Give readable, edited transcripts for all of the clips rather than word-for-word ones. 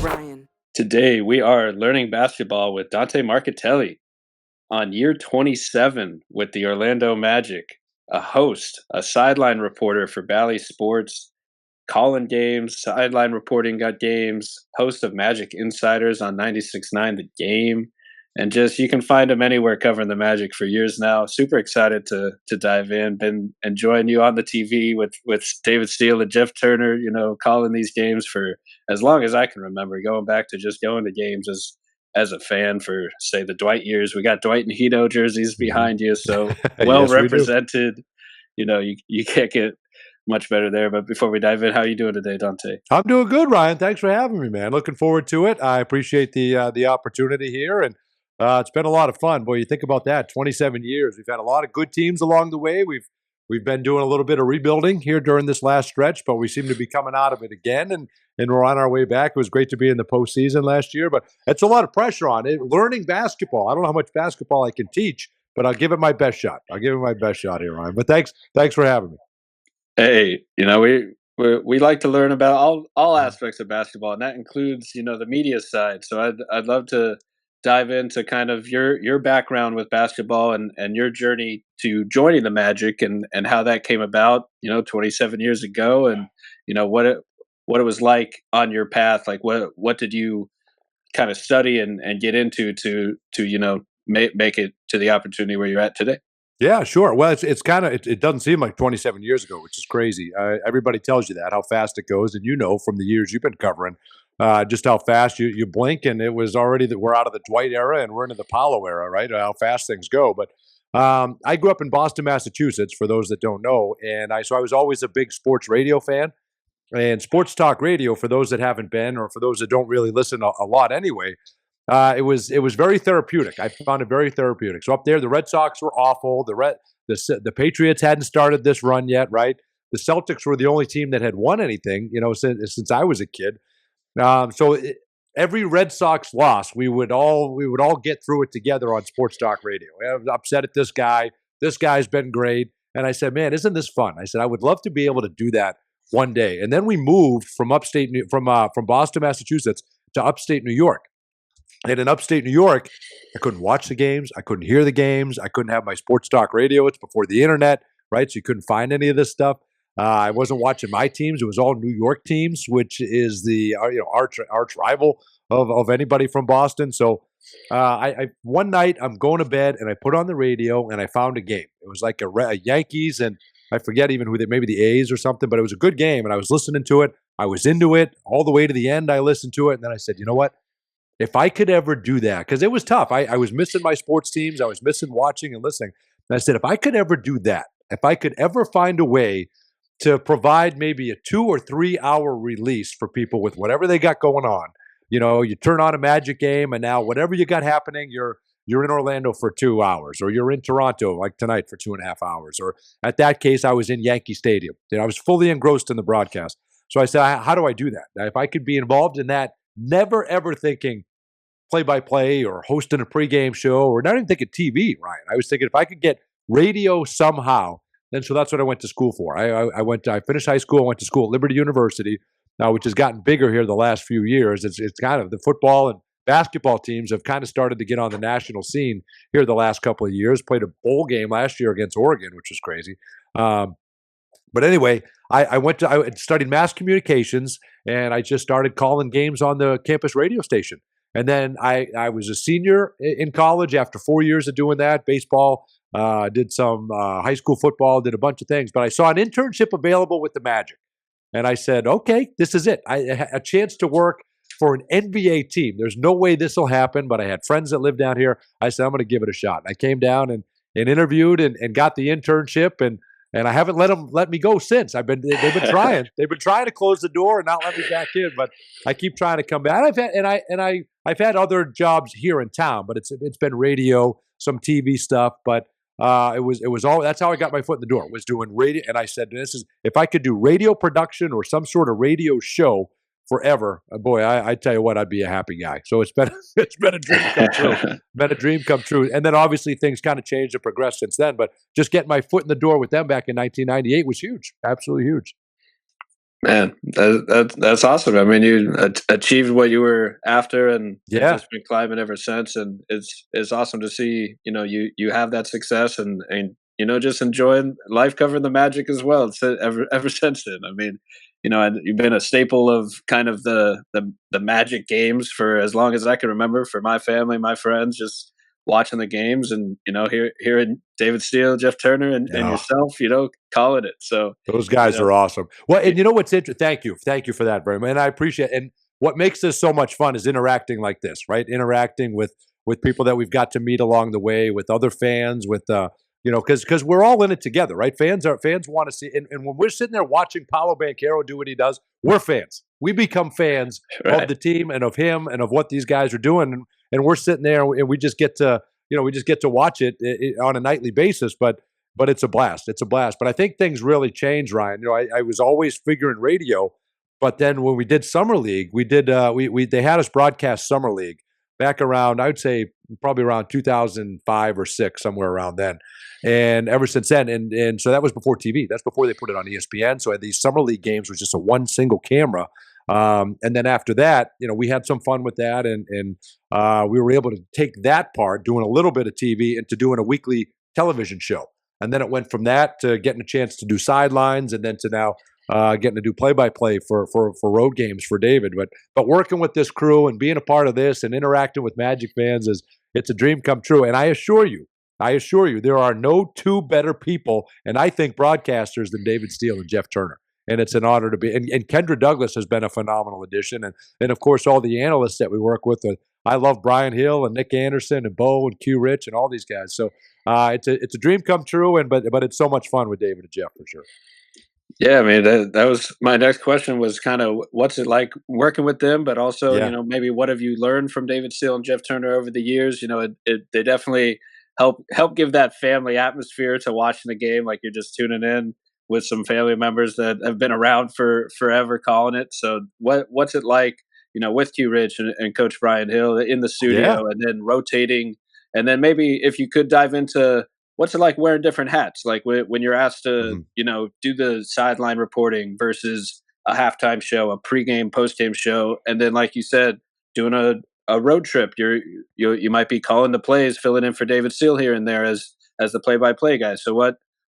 Ryan. Today we are learning basketball with Dante Marchitelli on year 27 with the Orlando Magic, a host, a sideline reporter for Bally Sports, calling games, sideline reporting got games, host of Magic Insiders on 96.9 The Game, and just you can find him anywhere covering the Magic for years now. Super excited to dive in. Been enjoying you on the TV with David Steele and Jeff Turner, calling these games for as long as I can remember, going back to just going to games as a fan for say the Dwight years. We got Dwight and Hedo jerseys behind you, so well Yes, we do. represented. You can't get much better there. But before we dive in, how are you doing today, Dante? I'm doing good, Ryan. Thanks for having me, man. Looking forward to it. I appreciate the opportunity here, and it's been a lot of fun. Boy, you think about that, 27 years. We've had a lot of good teams along the way. We've been doing a little bit of rebuilding here during this last stretch, but we seem to be coming out of it again, and we're on our way back. It was great to be in the postseason last year, but it's a lot of pressure on it. Learning basketball. I don't know how much basketball I can teach, but I'll give it my best shot. I'll give it my best shot here, Ryan. But thanks for having me. Hey, we like to learn about all aspects of basketball, and that includes the media side. So I'd love to dive into kind of your background with basketball and your journey to joining the Magic and how that came about 27 years ago, and what it was like on your path. Like what did you kind of study and get into to make it to the opportunity where you're at today? Yeah, sure. Well, it's kind of it doesn't seem like 27 years ago, which is crazy. Everybody tells you that how fast it goes, and from the years you've been covering, just how fast you blink, and it was already that we're out of the Dwight era and we're into the Paolo era, right? How fast things go. But I grew up in Boston, Massachusetts. For those that don't know, so I was always a big sports radio fan, and sports talk radio. For those that haven't been, or for those that don't really listen a lot anyway. It was very therapeutic. I found it very therapeutic. So up there, the Red Sox were awful. The Patriots hadn't started this run yet, right? The Celtics were the only team that had won anything, since I was a kid. Every Red Sox loss, we would all get through it together on sports talk radio. I was upset at this guy. This guy's been great, and I said, "Man, isn't this fun?" I said, "I would love to be able to do that one day." And then we moved from from Boston, Massachusetts, to upstate New York. And in upstate New York, I couldn't watch the games. I couldn't hear the games. I couldn't have my sports talk radio. It's before the internet, right? So you couldn't find any of this stuff. I wasn't watching my teams. It was all New York teams, which is the arch rival of anybody from Boston. So I one night I'm going to bed and I put on the radio and I found a game. It was like a Yankees and I forget even who maybe the A's or something, but it was a good game and I was listening to it. I was into it all the way to the end. I listened to it and then I said, you know what? If I could ever do that, because it was tough. I was missing my sports teams. I was missing watching and listening. And I said, if I could ever do that, if I could ever find a way to provide maybe a 2 or 3 hour release for people with whatever they got going on, you turn on a Magic game and now whatever you got happening, you're in Orlando for 2 hours, or you're in Toronto like tonight for 2.5 hours, or at that case, I was in Yankee Stadium. I was fully engrossed in the broadcast. So I said, how do I do that? Now, if I could be involved in that, never ever thinking play-by-play or hosting a pregame show, or not even thinking TV, Ryan. I was thinking if I could get radio somehow, then so that's what I went to school for. I finished high school. I went to school at Liberty University, which has gotten bigger here the last few years. It's kind of the football and basketball teams have kind of started to get on the national scene here the last couple of years. Played a bowl game last year against Oregon, which was crazy. But anyway, I studied mass communications, and I just started calling games on the campus radio station. And then I was a senior in college after 4 years of doing that. Baseball, did some high school football, did a bunch of things. But I saw an internship available with the Magic. And I said, okay, this is it. A chance to work for an NBA team. There's no way this will happen, but I had friends that lived down here. I said, I'm going to give it a shot. And I came down and interviewed and got the internship. And I haven't let me go since. They've been trying. They've been trying to close the door and not let me back in, but I keep trying to come back. I've had other jobs here in town, but it's been radio, some TV stuff. But it was all. That's how I got my foot in the door. Was doing radio, and I said, if I could do radio production or some sort of radio show forever, boy, I tell you what, I'd be a happy guy. So it's been a dream come true. Been a dream come true. And then obviously things kind of changed and progressed since then. But just getting my foot in the door with them back in 1998 was huge, absolutely huge. Man, that's awesome. I mean, you achieved what you were after, and it's Yeah. just been climbing ever since. And it's awesome to see, you have that success, and just enjoying life covering the Magic as well. It's ever since then. I mean, and you've been a staple of kind of the Magic games for as long as I can remember. For my family, my friends, just watching the games, and hearing David Steele, Jeff Turner, and Oh, yourself, calling it. So those you guys know. are awesome. Well, and you know what's interesting? Thank you for that very much, and I appreciate. And what makes this so much fun is interacting like this, right? Interacting with people that we've got to meet along the way, with other fans, with because we're all in it together, right? Fans want to see, and when we're sitting there watching Paolo Banchero do what he does, we're fans. We become fans of Right. the team and of him and of what these guys are doing, and we're sitting there and we just get to watch it on a nightly basis, but it's a blast. It's a blast. But I think things really changed, Ryan. I was always figuring radio, but then when we did summer league, we did they had us broadcast summer league back around, I would say probably around 2005 or six, somewhere around then. And ever since then, and so that was before TV. That's before they put it on ESPN. So these summer league games was just a one single camera. And then after that, we had some fun with that, and we were able to take that part, doing a little bit of TV, into doing a weekly television show. And then it went from that to getting a chance to do sidelines, and then to now getting to do play-by-play for road games for David. But working with this crew and being a part of this and interacting with Magic fans it's a dream come true. And I assure you, there are no two better people, and I think broadcasters, than David Steele and Jeff Turner. And it's an honor to be. And Kendra Douglas has been a phenomenal addition, and of course all the analysts that we work with. I love Brian Hill and Nick Anderson and Bo and Q Rich and all these guys. So it's a dream come true, but it's so much fun with David and Jeff for sure. Yeah, I mean that was my next question, was kind of what's it like working with them, but also Yeah, maybe what have you learned from David Steele and Jeff Turner over the years? They definitely help give that family atmosphere to watching the game, like you're just tuning in with some family members that have been around for forever calling it. So what's it like, with Q Rich and Coach Brian Hill in the yeah. studio, and then rotating, and then maybe if you could dive into what's it like wearing different hats? Like when you're asked to, Mhm. do the sideline reporting versus a halftime show, a pregame, postgame show, and then like you said, doing a road trip. You might be calling the plays, filling in for David Steele here and there as the play-by-play guy. So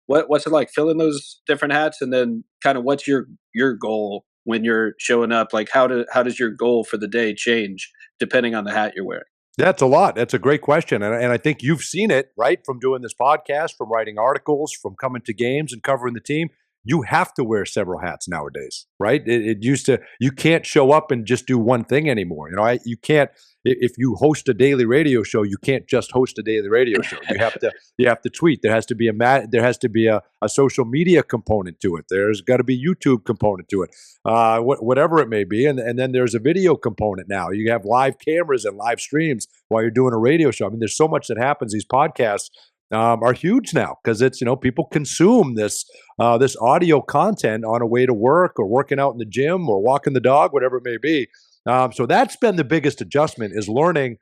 what's it like filling those different hats, and then kind of what's your goal when you're showing up? Like how does your goal for the day change depending on the hat you're wearing? That's a lot. That's a great question, and I think you've seen it, right, from doing this podcast, from writing articles, from coming to games and covering the team. You have to wear several hats nowadays, right? It used to. You can't show up and just do one thing anymore. You can't. If you host a daily radio show, you can't just host a daily radio show. You have to tweet. There has to be a social media component to it. There's got to be YouTube component to it, whatever it may be, and then there's a video component now. You have live cameras and live streams while you're doing a radio show. I mean, there's so much that happens. These podcasts are huge now because it's people consume this audio content on a way to work or working out in the gym or walking the dog, whatever it may be. So that's been the biggest adjustment, is learning,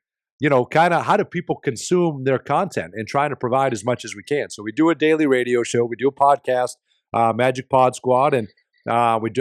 kind of how do people consume their content and trying to provide as much as we can. So we do a daily radio show, we do a podcast, Magic Pod Squad, and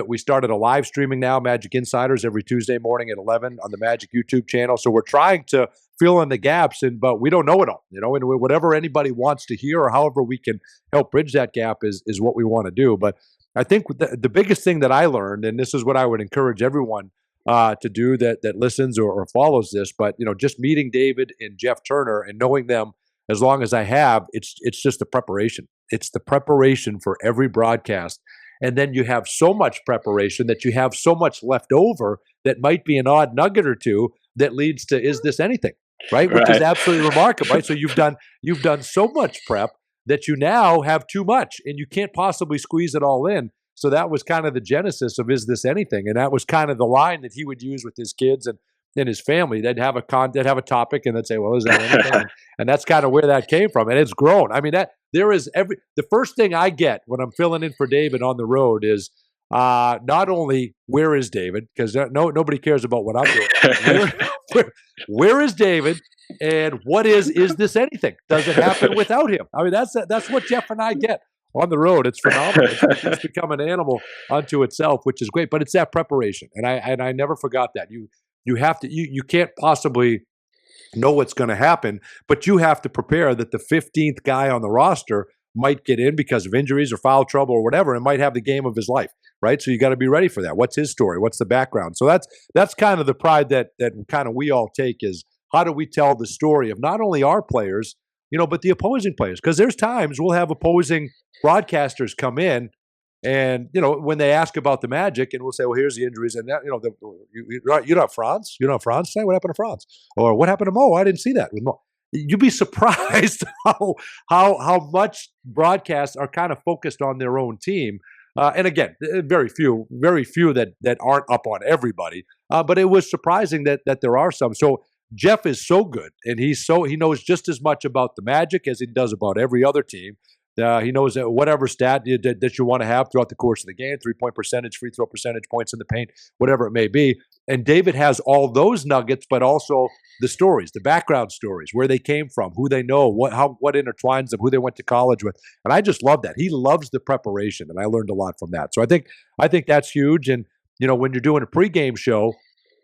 we started a live streaming now, Magic Insiders, every Tuesday morning at 11 on the Magic YouTube channel. So we're trying to fill in the gaps, but we don't know it all, and whatever anybody wants to hear or however we can help bridge that gap is what we want to do. But I think the biggest thing that I learned, and this is what I would encourage everyone to do that listens or follows this, but just meeting David and Jeff Turner and knowing them as long as I have, it's just the preparation. It's the preparation for every broadcast. And then you have so much preparation that you have so much left over that might be an odd nugget or two that leads to, is this anything? Right? Which is Right. absolutely remarkable. Right. So you've done so much prep that you now have too much and you can't possibly squeeze it all in. So that was kind of the genesis of Is This Anything? And that was kind of the line that he would use with his kids and his family. They'd have a topic and they'd say, well, is that anything? And that's kind of where that came from. And it's grown. I mean, the first thing I get when I'm filling in for David on the road is not only where is David, because nobody cares about what I'm doing. Where is David, and what is this anything? Does it happen without him? I mean, that's what Jeff and I get on the road. It's phenomenal. It's become an animal unto itself, which is great. But it's that preparation, and I never forgot that. You have to you can't possibly know what's going to happen, but you have to prepare that the 15th guy on the roster might get in because of injuries or foul trouble or whatever, and might have the game of his life, right? So you got to be ready for that. What's his story? What's the background? So that's kind of the pride that kind of we all take is how do we tell the story of not only our players, but the opposing players? Because there's times we'll have opposing broadcasters come in and, when they ask about the Magic, and we'll say, well, here's the injuries. And, that, you know Franz? You know Franz? Say, what happened to Franz? Or what happened to Mo? I didn't see that with Mo. You'd be surprised how much broadcasts are kind of focused on their own team. And again, very few that aren't up on everybody. But it was surprising that there are some. So Jeff is so good, and he knows just as much about the Magic as he does about every other team. He knows whatever stat that you want to have throughout the course of the game, 3-point percentage, free throw percentage, points in the paint, whatever it may be. And David has all those nuggets, but also the stories, the background stories, where they came from, who they know, what intertwines them, who they went to college with. And I just love that. He loves the preparation, and I learned a lot from that. So I think that's huge. And, when you're doing a pregame show,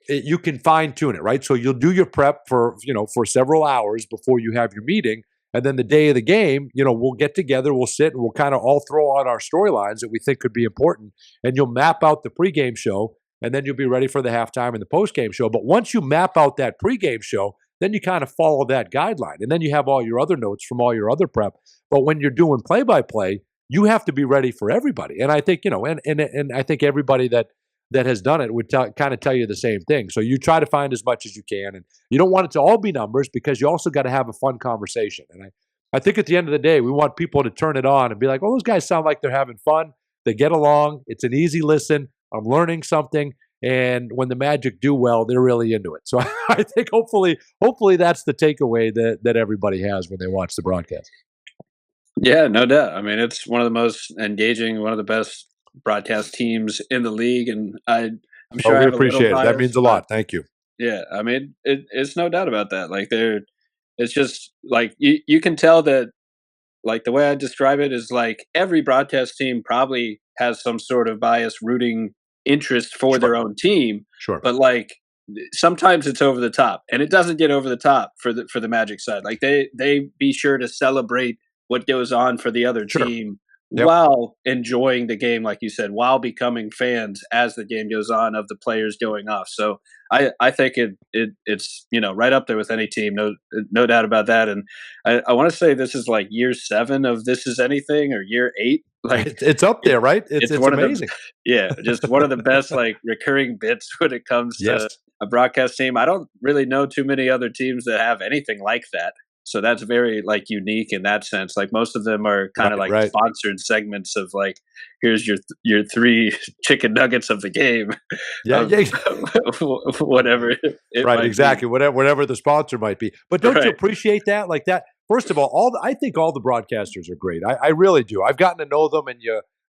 you can fine tune it, right? So you'll do your prep for several hours before you have your meeting. And then the day of the game, we'll get together, we'll sit, and we'll kind of all throw out our storylines that we think could be important. And you'll map out the pregame show, and then you'll be ready for the halftime and the postgame show. But once you map out that pregame show, then you kind of follow that guideline. And then you have all your other notes from all your other prep. But when you're doing play-by-play, you have to be ready for everybody. And I think, and I think everybody that has done it would kind of tell you the same thing. So you try to find as much as you can, and you don't want it to all be numbers because you also got to have a fun conversation. And I think at the end of the day, we want people to turn it on and be like, oh, those guys sound like they're having fun. They get along. It's an easy listen. I'm learning something. And when the Magic do well, they're really into it. So I think hopefully that's the takeaway that everybody has when they watch the broadcast. Yeah, no doubt. I mean, it's one of the most engaging, one of the best broadcast teams in the league, and I'm sure we appreciate it. That means a lot. Thank you. Yeah, I mean, it's no doubt about that. Like it's just like you can tell that. Like the way I describe it is like every broadcast team probably has some sort of bias rooting interest for their own team. Sure. But like sometimes it's over the top, and it doesn't get over the top for the Magic side. Like they be sure to celebrate what goes on for the other team. Yep. While enjoying the game, like you said, while becoming fans as the game goes on of the players going off. So I think it's right up there with any team, no doubt about that. And I want to say this is like year 7 of This Is Anything, or year 8. Like it's up there, right? It's amazing. Just one of the best like recurring bits when it comes to a broadcast team. I don't really know too many other teams that have anything like that. So that's very like unique in that sense. Like most of them are kind of like sponsored segments of like, here's your 3 chicken nuggets of the game. Whatever. Exactly. Whatever the sponsor might be. But don't you appreciate that? Like that. First of all, I think all the broadcasters are great. I really do. I've gotten to know them, and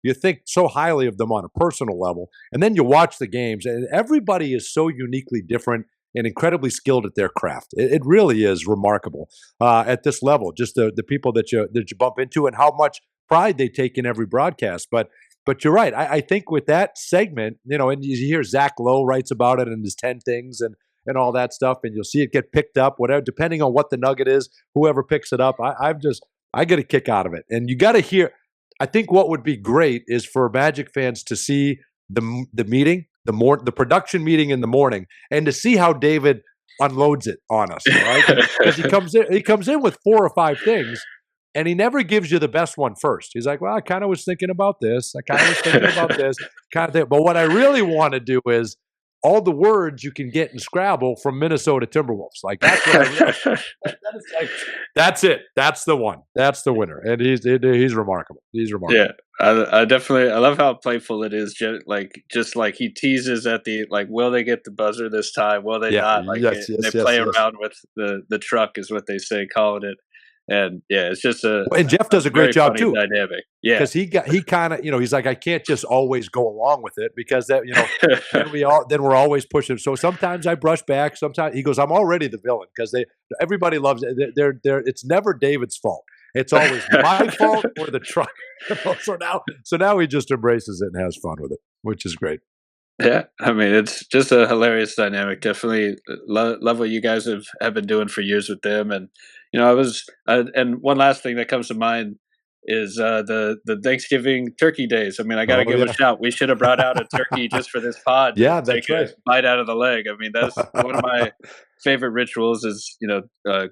you think so highly of them on a personal level, and then you watch the games, and everybody is so uniquely different and incredibly skilled at their craft. It really is remarkable at this level, just the people that you bump into and how much pride they take in every broadcast. But you're right. I think with that segment, and you hear Zach Lowe writes about it in his 10 things and all that stuff, and you'll see it get picked up, whatever, depending on what the nugget is, whoever picks it up. I get a kick out of it. And you got to hear, I think what would be great is for Magic fans to see the meeting, the production meeting in the morning, and to see how David unloads it on us, right? Because he comes in with 4 or 5 things, and he never gives you the best one first. He's like, well, I kind of was thinking about this. I kind of was thinking about this kind of thing. But what I really want to do is all the words you can get in Scrabble from Minnesota Timberwolves. Like that's what that's it. That's the one. That's the winner. And he's remarkable. He's remarkable. Yeah. I definitely, I love how playful it is. Just like he teases at the, like, will they get the buzzer this time? Will they not? Like they play around with the truck is what they say, calling it. And it's just and Jeff does a great job too. Dynamic, because he kind of he's like, I can't just always go along with it because that then we're always pushing. So sometimes I brush back. Sometimes he goes, I'm already the villain because everybody loves it. It's never David's fault. It's always my fault or the truck. So now he just embraces it and has fun with it, which is great. Yeah, I mean, it's just a hilarious dynamic. Definitely love what you guys have been doing for years with them. And I was and one last thing that comes to mind is the Thanksgiving turkey days. I mean, I got to Oh give a yeah, shout. We should have brought out a turkey just for this pod to yeah, take that's a right. bite out of the leg. I mean, that's one of my favorite rituals. Is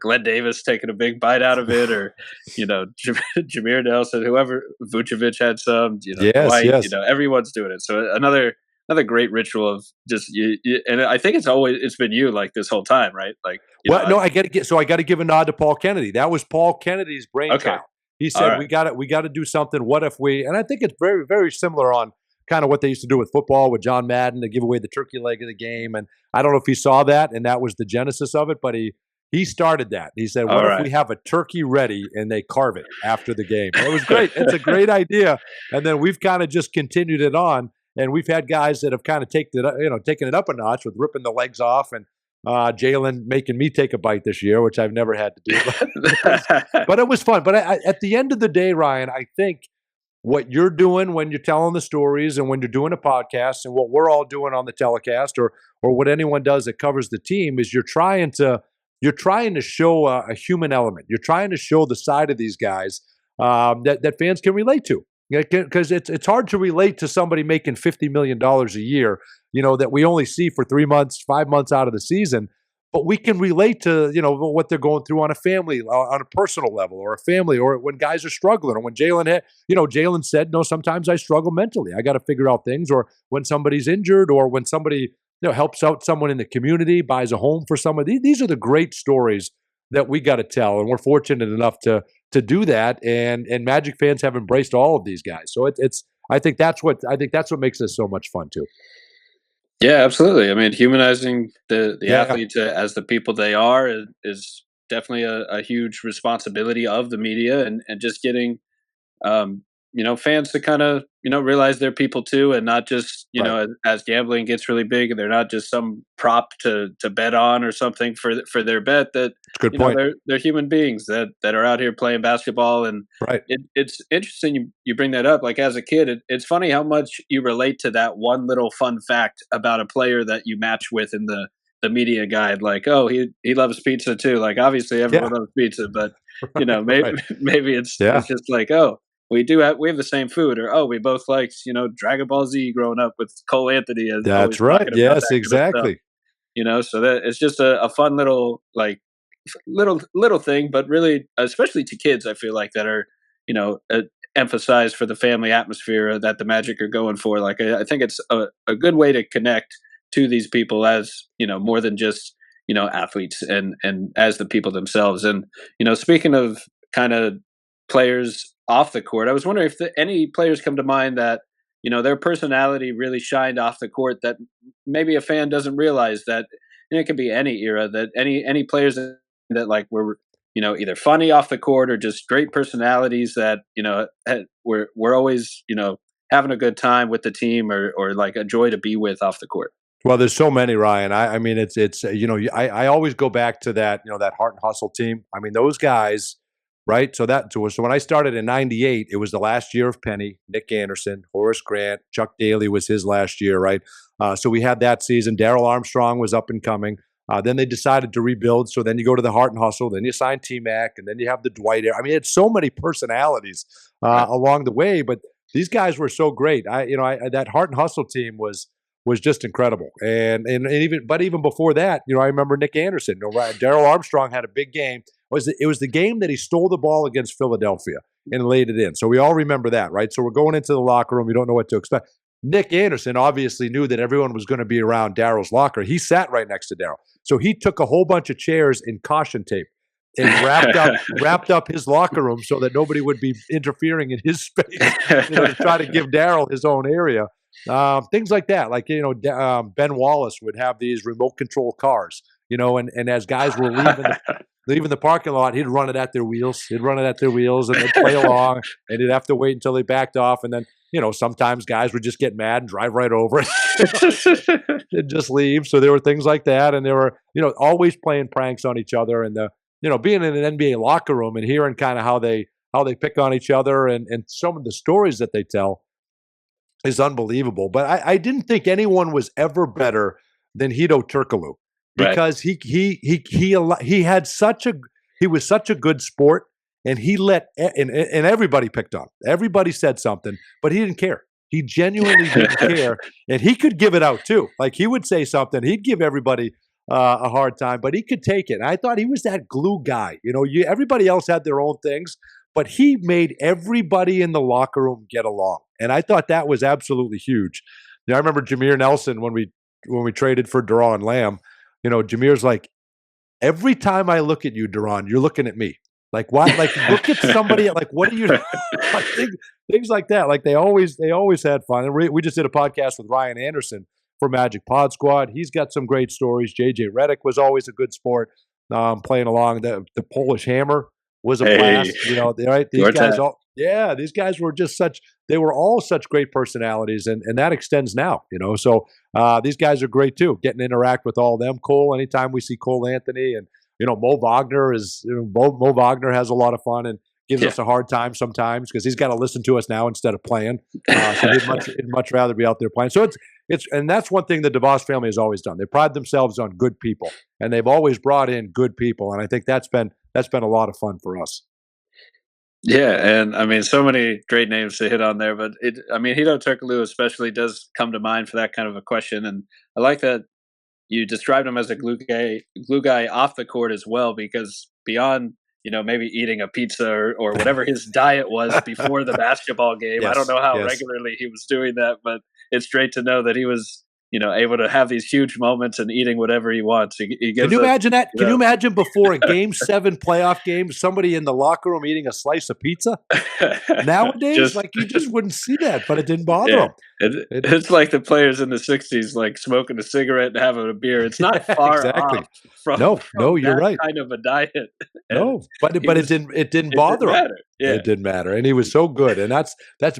Glenn Davis taking a big bite out of it, or Jameer Nelson, whoever Vucevic had some. Yes, Dwight. yes. Everyone's doing it. So another great ritual of just and I think it's been you like this whole time, right? Like, Well, no, I got to give a nod to Paul Kennedy. That was Paul Kennedy's okay, brainchild. He all said right, we got to do something. What if we? And I think it's very very similar on kind of what they used to do with football with John Madden to give away the turkey leg of the game. And I don't know if he saw that and that was the genesis of it, but he started that. He said, all "What if right. we have a turkey ready and they carve it after the game?" And it was great. It's a great idea. And then we've kind of just continued it on. And we've had guys that have kind of taken it up a notch with ripping the legs off, and Jalen making me take a bite this year, which I've never had to do. But it was fun. But at the end of the day, Ryan, I think what you're doing when you're telling the stories and when you're doing a podcast and what we're all doing on the telecast or what anyone does that covers the team is you're trying to show a human element. You're trying to show the side of these guys that fans can relate to. Because it's hard to relate to somebody making $50 million a year, that we only see for 3 months, 5 months out of the season. But we can relate to, what they're going through on a personal level, or a family, or when guys are struggling, or when Jalen said, no, sometimes I struggle mentally. I got to figure out things, or when somebody's injured, or when somebody, helps out someone in the community, buys a home for somebody. These are the great stories that we got to tell. And we're fortunate enough to do that. And Magic fans have embraced all of these guys. So I think that's what makes this so much fun too. Yeah, absolutely. I mean, humanizing the Yeah. athletes as the people they are is definitely a huge responsibility of the media, and just getting um, fans to kind of realize they're people too, and not just Right. as gambling gets really big, and they're not just some prop to bet on or something for their bet. That It's a good point. they're human beings that are out here playing basketball, and Right. it's interesting you bring that up. Like, as a kid, it's funny how much you relate to that one little fun fact about a player that you match with in the media guide. Like, oh, he loves pizza too. Like, obviously everyone loves pizza, but maybe Right. maybe it's just like, oh, we have the same food, or oh, we both liked Dragon Ball Z growing up with Cole Anthony. As That's always right. talking about Yes, that kind of stuff. exactly. So that it's just a fun little little thing, but really, especially to kids, I feel like that are emphasized for the family atmosphere that the Magic are going for. Like, I think it's a good way to connect to these people as more than just athletes, and as the people themselves. And speaking of kind of players off the court, I was wondering if any players come to mind that their personality really shined off the court, that maybe a fan doesn't realize. That it could be any era, that any players that like were either funny off the court, or just great personalities that we're always having a good time with the team, or like a joy to be with off the court. Well, there's so many, Ryan. I mean, it's I always go back to that that Heart and Hustle team. I mean, those guys, right? So when I started in '98, it was the last year of Penny, Nick Anderson, Horace Grant, Chuck Daly was his last year, right? So we had that season. Darrell Armstrong was up and coming. Then they decided to rebuild. So then you go to the Heart and Hustle. Then you sign T-Mac, and then you have the Dwight. I mean, it's so many personalities Right. along the way, but these guys were so great. That Heart and Hustle team was just incredible. And even before that, I remember Nick Anderson. Darrell Armstrong had a big game. It was the game that he stole the ball against Philadelphia and laid it in. So we all remember that, right? So we're going into the locker room. We don't know what to expect. Nick Anderson obviously knew that everyone was going to be around Darrell's locker. He sat right next to Darrell. So he took a whole bunch of chairs in caution tape and wrapped up his locker room so that nobody would be interfering in his space, to try to give Darrell his own area. Things like that. Like, Ben Wallace would have these remote control cars, and as guys were leaving the parking lot, he'd run it at their wheels. And they'd play along, and he'd have to wait until they backed off. And then, sometimes guys would just get mad and drive right over it and just leave. So there were things like that. And they were, always playing pranks on each other. And being in an NBA locker room and hearing kind of how they pick on each other and some of the stories that they tell is unbelievable. But I didn't think anyone was ever better than Hedo Turkoglu Right. because he had he was such a good sport, and he and everybody picked on him. Everybody said something, but he didn't care. He genuinely didn't care, and he could give it out too. Like he would say something, he'd give everybody a hard time, but he could take it. And I thought he was that glue guy. Everybody else had their own things, but he made everybody in the locker room get along. And I thought that was absolutely huge. I remember Jameer Nelson when we traded for Deron Lamb. Jameer's like, every time I look at you, Deron, you're looking at me. Like what? Like look at somebody. Like what are you? Like, things like that. Like they always had fun. And we just did a podcast with Ryan Anderson for Magic Pod Squad. He's got some great stories. JJ Redick was always a good sport. Playing along. The Polish Hammer was a blast. Right? These guys these guys were just they were all such great personalities, and that extends now, So these guys are great too. Getting to interact with all of them. Cole, anytime we see Cole Anthony and Mo Wagner Mo Wagner has a lot of fun and gives us a hard time sometimes because he's got to listen to us now instead of playing. So he'd much rather be out there playing. So and that's one thing the DeVos family has always done. They pride themselves on good people, and they've always brought in good people. And I think that's been a lot of fun for us. Yeah, and I mean, so many great names to hit on there, but Hedo Turkoglu especially does come to mind for that kind of a question, and I like that you described him as a glue guy off the court as well, because beyond maybe eating a pizza or whatever his diet was before the basketball game, I don't know how regularly he was doing that, but it's great to know that he was able to have these huge moments and eating whatever he wants. Can you imagine that? Can you imagine before a Game 7 playoff game, somebody in the locker room eating a slice of pizza? Nowadays, you just wouldn't see that, but it didn't bother him. It's like the players in the 60s, like smoking a cigarette and having a beer. It's not far off from you're right. kind of a diet. No, but it didn't bother him. Yeah. It didn't matter, and he was so good, and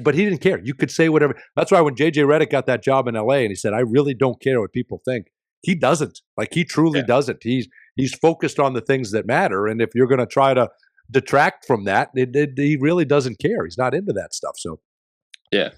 but he didn't care. You could say whatever. That's why when JJ Redick got that job in LA, and he said, "I really don't care what people think." He doesn't. Like he truly doesn't. He's focused on the things that matter, and if you're going to try to detract from that, he really doesn't care. He's not into that stuff. So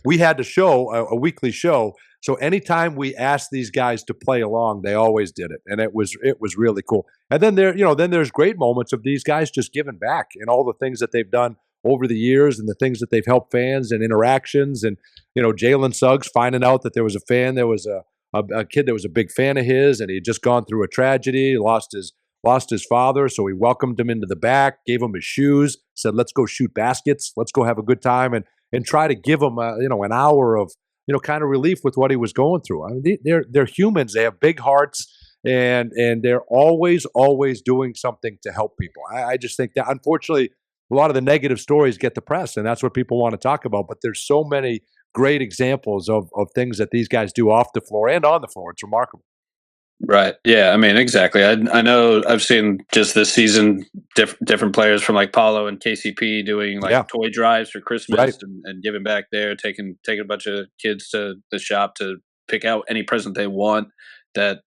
we had to show a weekly show. So anytime we asked these guys to play along, they always did it, and it was really cool. And then there's great moments of these guys just giving back and all the things that they've done over the years and the things that they've helped fans and interactions. And Jalen Suggs finding out that there was a fan, there was a kid that was a big fan of his, and he had just gone through a tragedy, lost his father, so he welcomed him into the back, gave him his shoes, said, "Let's go shoot baskets, let's go have a good time," and try to give him an hour of kind of relief with what he was going through. I mean, they're humans. They have big hearts, and they're always doing something to help people. I just think that unfortunately a lot of the negative stories get the press, and that's what people want to talk about. But there's so many great examples of things that these guys do off the floor and on the floor. It's remarkable. Right. Yeah. I mean, exactly. I know I've seen just this season different players from like Paulo and KCP doing toy drives for Christmas and giving back there, taking a bunch of kids to the shop to pick out any present they want. That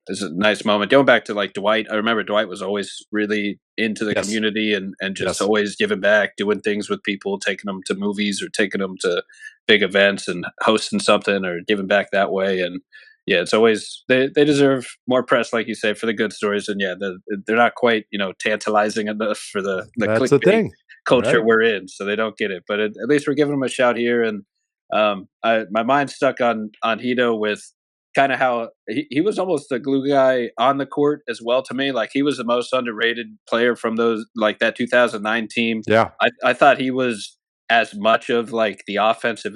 is a nice moment. Going back to like Dwight, I remember Dwight was always really into the community and just always giving back, doing things with people, taking them to movies or taking them to big events and hosting something or giving back that way. And it's always they deserve more press, like you say, for the good stories. And they're not quite tantalizing enough for the clickbait culture we're in, so they don't get it. But at least we're giving them a shout here. And my mind's stuck on Hedo with kind of how he was almost the glue guy on the court as well to me. Like he was the most underrated player from those, like that 2009 team. Yeah. I thought he was as much of like the offensive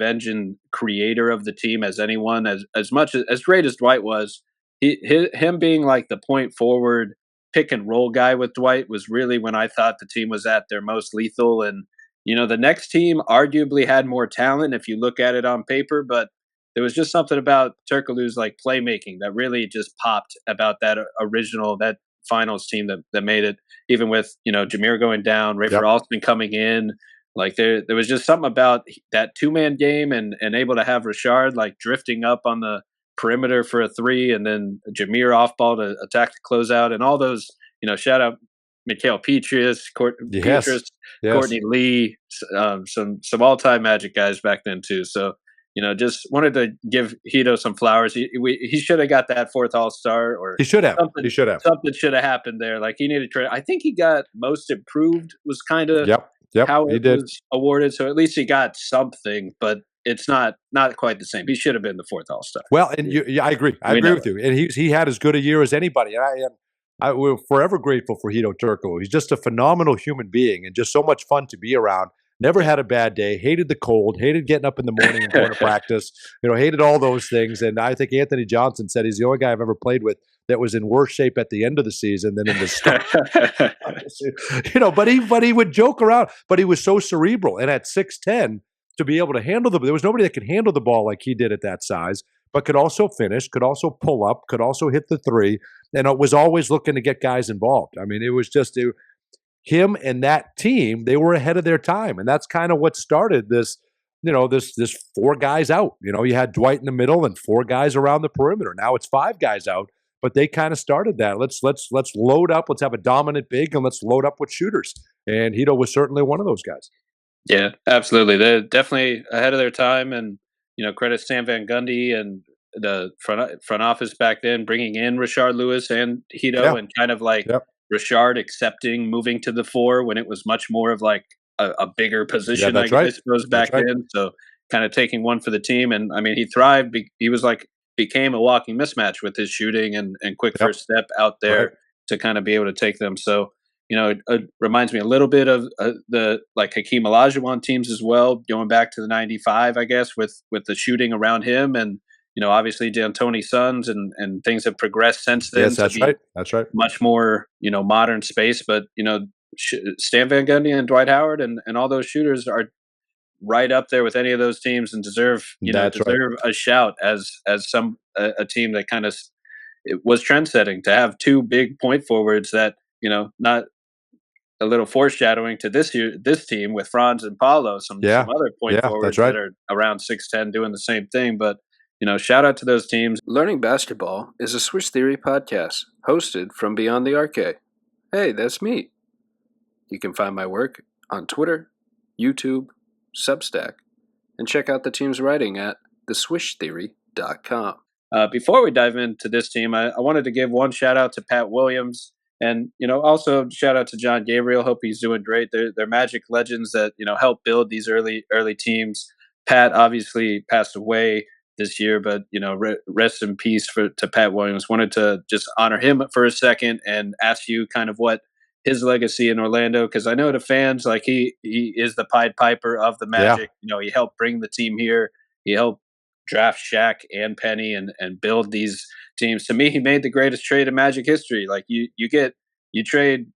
creator of the team as anyone, as much as great as Dwight was. Him being like the point forward pick and roll guy with Dwight was really when I thought the team was at their most lethal. And, the next team arguably had more talent if you look at it on paper, but there was just something about Turkoglu's like playmaking that really just popped about that that finals team that made it, even with, Jameer going down, Rafer Alston coming in. Like there was just something about that 2-man game and able to have Rashard like drifting up on the perimeter for a three, and then Jameer off ball to attack the closeout, and all those, shout out Mikhail Yes. Yes. Courtney Lee, some all time Magic guys back then too. So just wanted to give Hedo some flowers. He should have got that fourth All Star, or He should have. something. He should have. Something should have happened there. Like he needed credit. I think he got Most Improved was kind of Yep. Yep. how He it did. was awarded. So at least he got something, but it's not quite the same. He should have been the fourth All Star. Well, and I agree. I agree with you. And he had as good a year as anybody. And we're forever grateful for Hedo Turkoglu. He's just a phenomenal human being and just so much fun to be around. Never had a bad day. Hated the cold. Hated getting up in the morning and going to practice. Hated all those things. And I think Anthony Johnson said he's the only guy I've ever played with that was in worse shape at the end of the season than in the start. But he would joke around. But he was so cerebral. And at 6'10", to be able to handle there was nobody that could handle the ball like he did at that size, but could also finish, could also pull up, could also hit the three, and it was always looking to get guys involved. I mean, it was just him and that team. They were ahead of their time, and that's kind of what started this. This four guys out. You had Dwight in the middle and four guys around the perimeter. Now it's five guys out, but they kind of started that. Let's load up. Let's have a dominant big, and let's load up with shooters. And Hedo was certainly one of those guys. Yeah, absolutely. They're definitely ahead of their time, and credit Stan Van Gundy and the front office back then, bringing in Rashard Lewis and Hedo, and kind of like Rashard accepting moving to the four when it was much more of like a bigger position. I suppose back then. So kind of taking one for the team, and I mean he thrived. He was became a walking mismatch with his shooting and quick first step out there to kind of be able to take them. So. It reminds me a little bit of the Hakeem Olajuwon teams as well, going back to the '95, I guess, with the shooting around him, and obviously D'Antoni Suns, and things have progressed since then. Yes, that's right. That's right. Much more modern space, but Stan Van Gundy and Dwight Howard and all those shooters are right up there with any of those teams and deserve a shout as a team that kind of it was trend setting to have two big point forwards that not. A little foreshadowing to this team with Franz and Paolo, some other point forwards that are around 6'10", doing the same thing. But shout out to those teams. Learning Basketball is a Swish Theory podcast hosted from Beyond the Arcade. Hey, that's me. You can find my work on Twitter, YouTube, Substack, and check out the team's writing at theswishtheory.com. Before we dive into this team, I wanted to give one shout out to Pat Williams. And, also shout out to John Gabriel. Hope he's doing great. They're Magic legends that, helped build these early teams. Pat obviously passed away this year, but, rest in peace to Pat Williams. Wanted to just honor him for a second and ask you kind of what his legacy in Orlando, because I know the fans, he is the Pied Piper of the Magic. Yeah. He helped bring the team here. He helped draft Shaq and Penny and build these teams. To me, he made the greatest trade in Magic history. You trade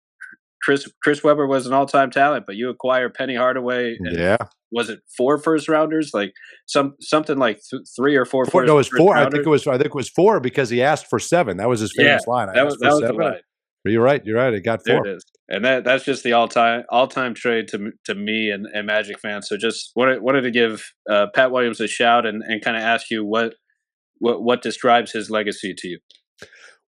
Chris Webber was an all-time talent, but you acquire Penny Hardaway. And was it 4 first rounders? Like something like 3 or 4 first. No, it was 4. I think it was 4 because he asked for 7. That was his famous line. That was the line. You're right. It got 4. There it is. And that's just the all-time trade to me and Magic fans. So just wanted to give Pat Williams a shout and kind of ask you what describes his legacy to you.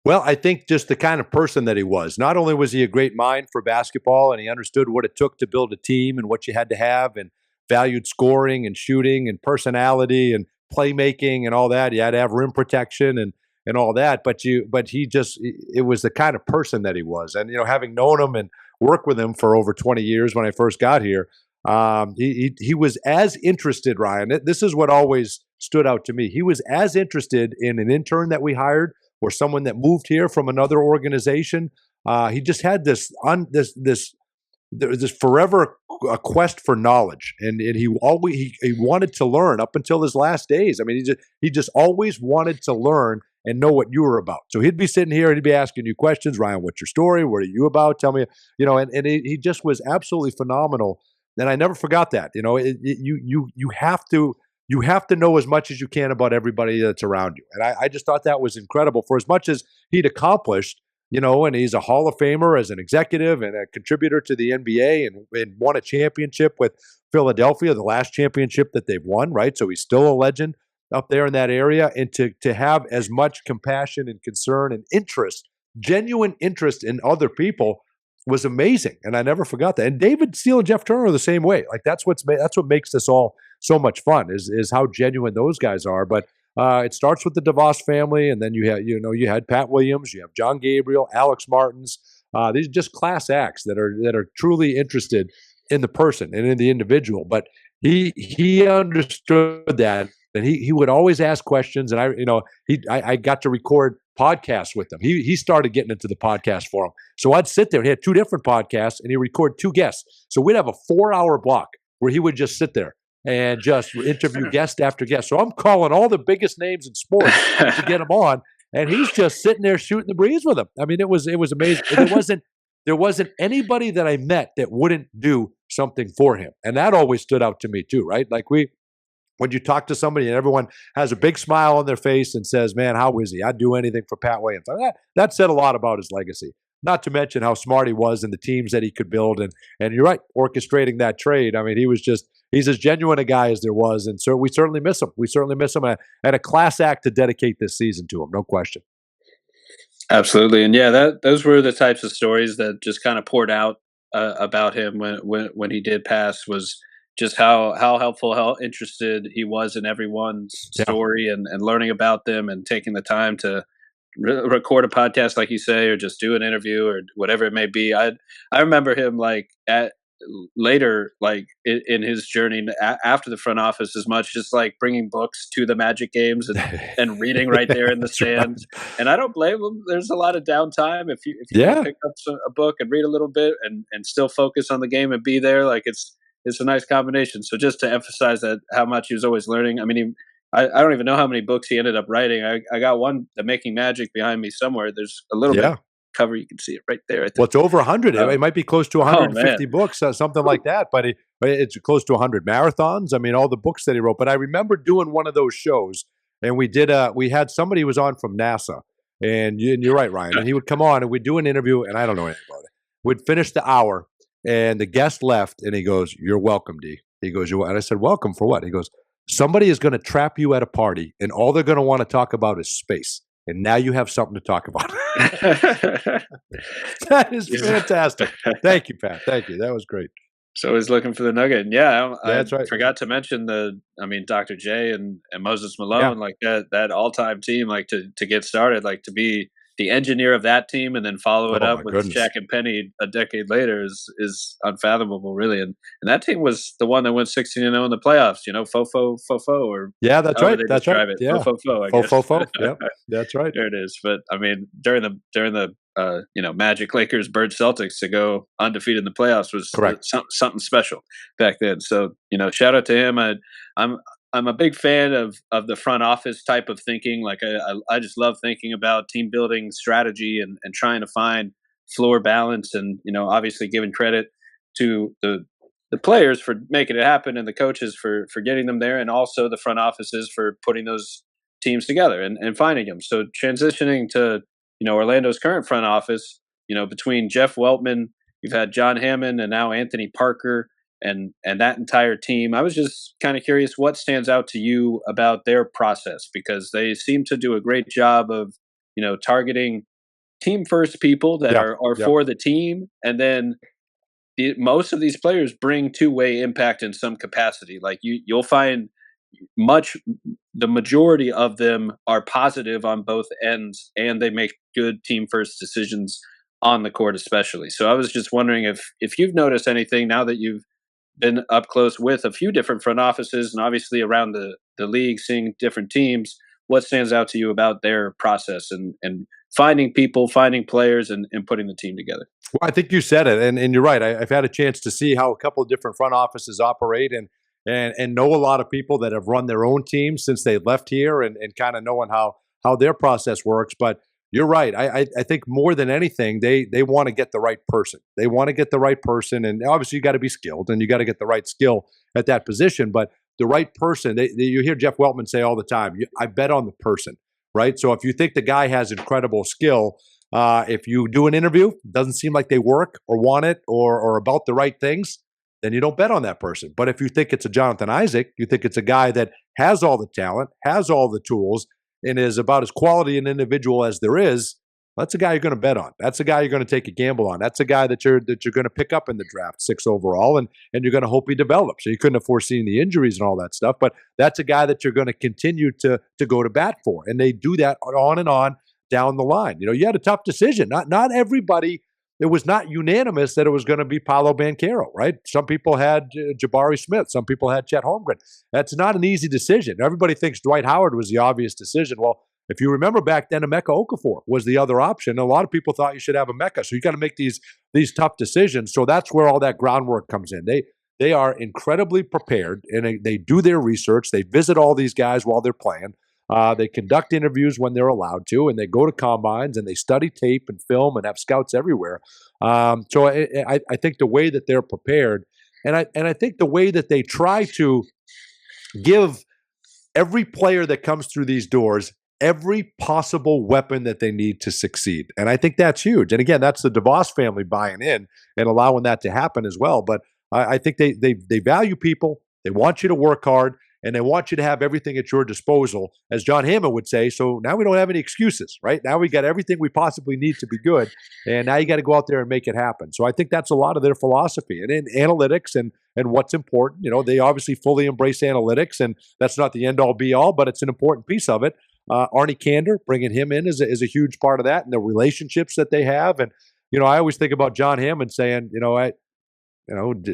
Well, I think just the kind of person that he was. Not only was he a great mind for basketball, and he understood what it took to build a team and what you had to have, and valued scoring and shooting and personality and playmaking and all that. You had to have rim protection and all that. But it was the kind of person that he was. And, having known him and worked with him for over 20 years when I first got here, he was as interested, Ryan. This is what always stood out to me. He was as interested in an intern that we hired or someone that moved here from another organization. He just had this forever quest for knowledge, and he wanted to learn up until his last days. I mean, he just always wanted to learn and know what you were about. So he'd be sitting here and he'd be asking you questions, Ryan, what's your story? What are you about? Tell me, and he just was absolutely phenomenal. And I never forgot that. You have to know as much as you can about everybody that's around you. And I just thought that was incredible for as much as he'd accomplished, and he's a Hall of Famer as an executive and a contributor to the NBA and won a championship with Philadelphia, the last championship that they've won, right? So he's still a legend up there in that area. And to have as much compassion and concern and interest, genuine interest in other people, was amazing, and I never forgot that. And David Steele and Jeff Turner are the same way. Like that's what makes this all so much fun is how genuine those guys are. But it starts with the DeVos family, and then you had Pat Williams, you have John Gabriel, Alex Martins. These are just class acts that are truly interested in the person and in the individual. But he understood that. And he would always ask questions, and I got to record podcasts with him. He started getting into the podcast for him. So I'd sit there. He had 2 different podcasts, and he record 2 guests. So we'd have a 4-hour block where he would just sit there and just interview guest after guest. So I'm calling all the biggest names in sports to get him on, and he's just sitting there shooting the breeze with them. I mean, it was amazing. There wasn't anybody that I met that wouldn't do something for him, and that always stood out to me too. Right, like when you talk to somebody and everyone has a big smile on their face and says, man, how is he? I'd do anything for Pat Williams. That said a lot about his legacy, not to mention how smart he was and the teams that he could build. And you're right, orchestrating that trade. I mean, he's as genuine a guy as there was. And so we certainly miss him. We certainly miss him, and a class act to dedicate this season to him, no question. Absolutely. And yeah, those were the types of stories that just kind of poured out about him when he did pass, was just how helpful, how interested he was in everyone's story and learning about them and taking the time to record a podcast, like you say, or just do an interview or whatever it may be. I remember him later, like in his journey after the front office, as much just like bringing books to the Magic games and reading right there in the stands. Right. And I don't blame him. There's a lot of downtime if you pick up a book and read a little bit and still focus on the game and be there. Like it's a nice combination. So just to emphasize that how much he was always learning. I mean, I don't even know how many books he ended up writing. I got one, The Making Magic, behind me somewhere. There's a little bit cover. You can see it right there. Well, it's over 100. It might be close to 150 books, something like that. But it's close to 100 marathons. I mean, all the books that he wrote. But I remember doing one of those shows, and we had somebody who was on from NASA. And you're right, Ryan. And he would come on, and we'd do an interview, and I don't know anything about it. We'd finish the hour, and the guest left, and he goes, "You're welcome, D." He goes, "And I said, "Welcome for what?" He goes, "Somebody is going to trap you at a party, and all they're going to want to talk about is space. And now you have something to talk about." That is fantastic. Thank you, Pat. Thank you. That was great. So he's looking for the nugget. And yeah, that's right. Forgot to mention Dr. J and Moses Malone, like that all-time team, like to get started, like to be the engineer of that team and then follow it up with Shaq and Penny a decade later is unfathomable, really. And that team was the one that went 16-0 in the playoffs. Fofo, or that's right. That's right. Yeah, fofo, I guess. Fofo. Yeah, that's right. There it is. But I mean, during the Magic, Lakers, Bird, Celtics to go undefeated in the playoffs was something special back then. So shout out to him. I'm a big fan of the front office type of thinking. Like I just love thinking about team building strategy and trying to find floor balance and, obviously giving credit to the players for making it happen and the coaches for getting them there. And also the front offices for putting those teams together and finding them. So transitioning to, Orlando's current front office, between Jeff Weltman, you've had John Hammond and now Anthony Parker, and that entire team. I was just kind of curious what stands out to you about their process, because they seem to do a great job of, targeting team first people that are for the team. And then most of these players bring two-way impact in some capacity. Like you'll find the majority of them are positive on both ends, and they make good team first decisions on the court, especially. So I was just wondering if you've noticed anything now that you've been up close with a few different front offices and obviously around the league, seeing different teams, what stands out to you about their process and finding people, finding players, and putting the team together? Well, I think you said it, and you're right. I've had a chance to see how a couple of different front offices operate and know a lot of people that have run their own teams since they left here and kind of knowing how their process works. But you're right. I think more than anything, they want to get the right person. They want to get the right person. And obviously you got to be skilled and you got to get the right skill at that position. But the right person, you hear Jeff Weltman say all the time, I bet on the person, right? So if you think the guy has incredible skill, if you do an interview, doesn't seem like they work or want it or about the right things, then you don't bet on that person. But if you think it's a Jonathan Isaac, you think it's a guy that has all the talent, has all the tools, and is about as quality an individual as there is, That's a guy you're going to bet on. That's a guy you're going to take a gamble on. That's a guy that you're going to pick up in the draft, 6 overall, and you're going to hope he develops. So you couldn't have foreseen the injuries and all that stuff, but that's a guy that you're going to continue to go to bat for. And they do that on and on down the line. You had a tough decision. Not everybody. It was not unanimous that it was going to be Paolo Banchero, right? Some people had Jabari Smith. Some people had Chet Holmgren. That's not an easy decision. Everybody thinks Dwight Howard was the obvious decision. Well, if you remember back then, Emeka Okafor was the other option. A lot of people thought you should have Emeka. So you got to make these tough decisions. So that's where all that groundwork comes in. They are incredibly prepared, and they do their research. They visit all these guys while they're playing. They conduct interviews when they're allowed to, and they go to combines, and they study tape and film and have scouts everywhere. So I think the way that they're prepared, and I think the way that they try to give every player that comes through these doors every possible weapon that they need to succeed. And I think that's huge. And again, that's the DeVos family buying in and allowing that to happen as well. But I think they value people. They want you to work hard, and they want you to have everything at your disposal, as John Hammond would say. So now we don't have any excuses, right? Now we got everything we possibly need to be good, and now you got to go out there and make it happen. So I think that's a lot of their philosophy. And in analytics and what's important, they obviously fully embrace analytics, and that's not the end-all be-all, but it's an important piece of it. Arnie Kander, bringing him in is a huge part of that, and the relationships that they have. And I always think about John Hammond saying,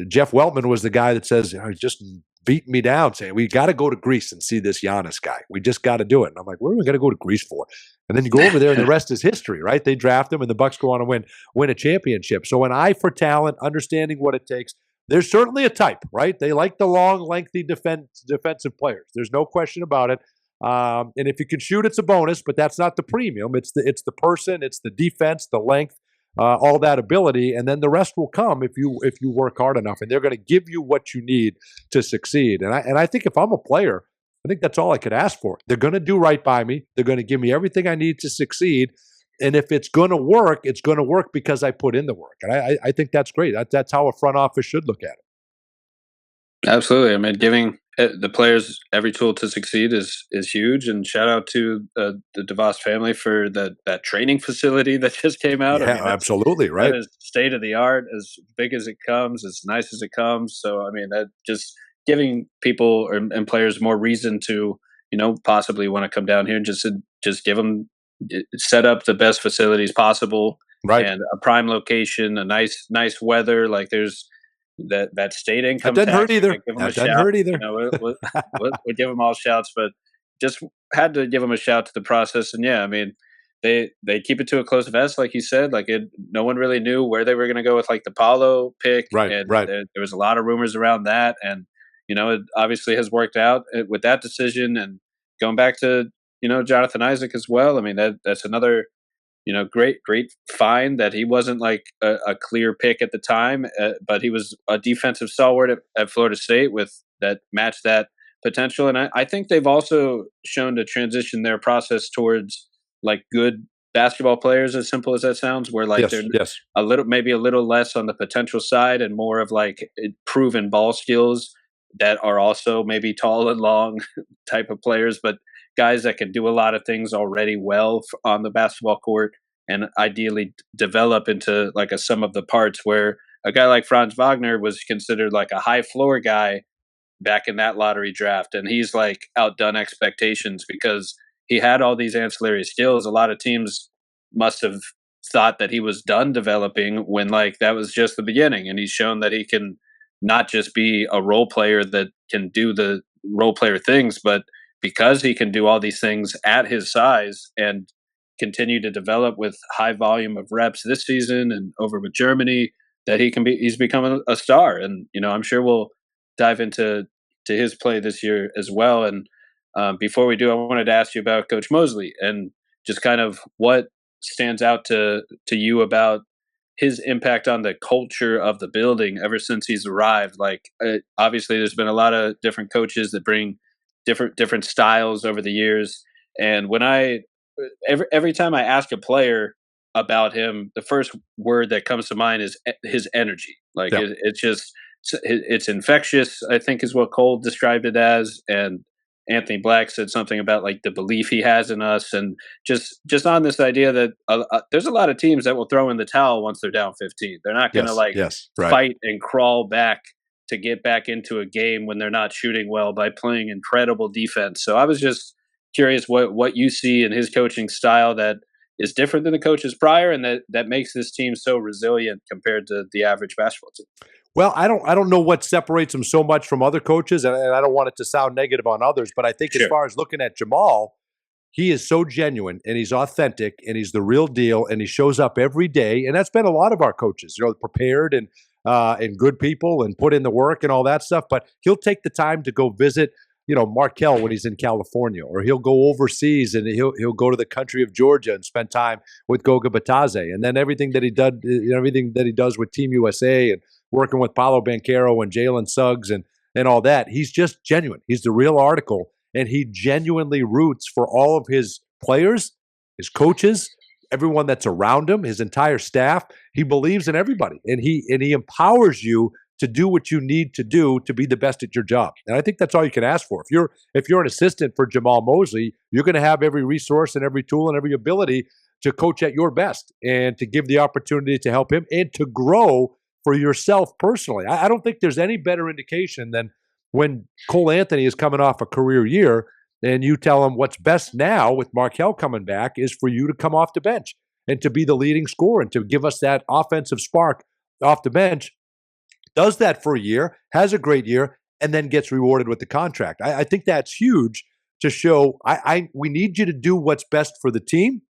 Jeff Weltman was the guy that says, just beating me down, saying, we got to go to Greece and see this Giannis guy. We just got to do it. And I'm like, what are we going to go to Greece for? And then you go over there and the rest is history, right? They draft him and the Bucks go on to win a championship. So an eye for talent, understanding what it takes. There's certainly a type, right? They like the long, lengthy defensive players. There's no question about it. And if you can shoot, it's a bonus, but that's not the premium. It's the person, it's the defense, the length, all that ability, and then the rest will come if you work hard enough. And they're going to give you what you need to succeed. And I think if I'm a player, I think that's all I could ask for. They're going to do right by me. They're going to give me everything I need to succeed. And if it's going to work, it's going to work because I put in the work. And I think that's great. That's how a front office should look at it. Absolutely. I mean, giving the players every tool to succeed is huge. And shout out to the DeVos family for that training facility that just came out. Yeah, absolutely. Right. That is state of the art, as big as it comes, as nice as it comes. So, I mean, that just giving people and players more reason to, possibly want to come down here and just give them, set up the best facilities possible. Right. And a prime location, a nice weather. Like there's, that state income that doesn't tax, hurt either. That doesn't hurt either. We'll give them all shouts, but just had to give them a shout to the process. And yeah, I mean, they keep it to a close vest, like you said. Like no one really knew where they were going to go with like the Paolo pick. Right, and right. There was a lot of rumors around that, and it obviously has worked out with that decision. And going back to Jonathan Isaac as well. I mean, that's another. Great find that he wasn't like a clear pick at the time, but he was a defensive stalwart at Florida State with that matched that potential. And I think they've also shown to transition their process towards like good basketball players, as simple as that sounds, where like they're a little less on the potential side and more of like proven ball skills that are also maybe tall and long type of players, but guys that can do a lot of things already well on the basketball court and ideally develop into like a sum of the parts, where a guy like Franz Wagner was considered like a high floor guy back in that lottery draft. And he's like outdone expectations because he had all these ancillary skills. A lot of teams must have thought that he was done developing when like that was just the beginning. And he's shown that he can not just be a role player that can do the role player things, but because he can do all these things at his size and continue to develop with high volume of reps this season and over with Germany, that he's become a star. And, I'm sure we'll dive into his play this year as well. And before we do, I wanted to ask you about Coach Mosley and just kind of what stands out to you about his impact on the culture of the building ever since he's arrived. Like, obviously there's been a lot of different coaches that bring different styles over the years. And when every time I ask a player about him, the first word that comes to mind is his energy. Like it's infectious, I think is what Cole described it as. And Anthony Black said something about like the belief he has in us, and just on this idea that there's a lot of teams that will throw in the towel once they're down 15. They're not going to fight and crawl back to get back into a game when they're not shooting well by playing incredible defense. So I was just curious what you see in his coaching style that is different than the coaches prior, and that makes this team so resilient compared to the average basketball team. Well, I don't know what separates him so much from other coaches, and I don't want it to sound negative on others, but I think as far as looking at Jamahl, he is so genuine and he's authentic and he's the real deal and he shows up every day. And that's been a lot of our coaches, prepared and good people and put in the work and all that stuff. But he'll take the time to go visit, Markel when he's in California, or he'll go overseas and he'll go to the country of Georgia and spend time with Goga Bitadze. And then everything that he does with Team USA and working with Paolo Banchero and Jalen Suggs and all that, he's just genuine. He's the real article. And he genuinely roots for all of his players, his coaches, everyone that's around him, his entire staff. He believes in everybody, and he empowers you to do what you need to do to be the best at your job. And I think that's all you can ask for. If you're an assistant for Jamahl Mosley, you're going to have every resource and every tool and every ability to coach at your best and to give the opportunity to help him and to grow for yourself personally. I don't think there's any better indication than when Cole Anthony is coming off a career year and you tell him what's best now with Markel coming back is for you to come off the bench and to be the leading scorer and to give us that offensive spark off the bench, does that for a year, has a great year, and then gets rewarded with the contract. I think that's huge to show we need you to do what's best for the team.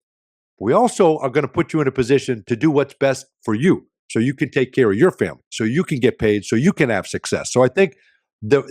We also are going to put you in a position to do what's best for you so you can take care of your family, so you can get paid, so you can have success. So I think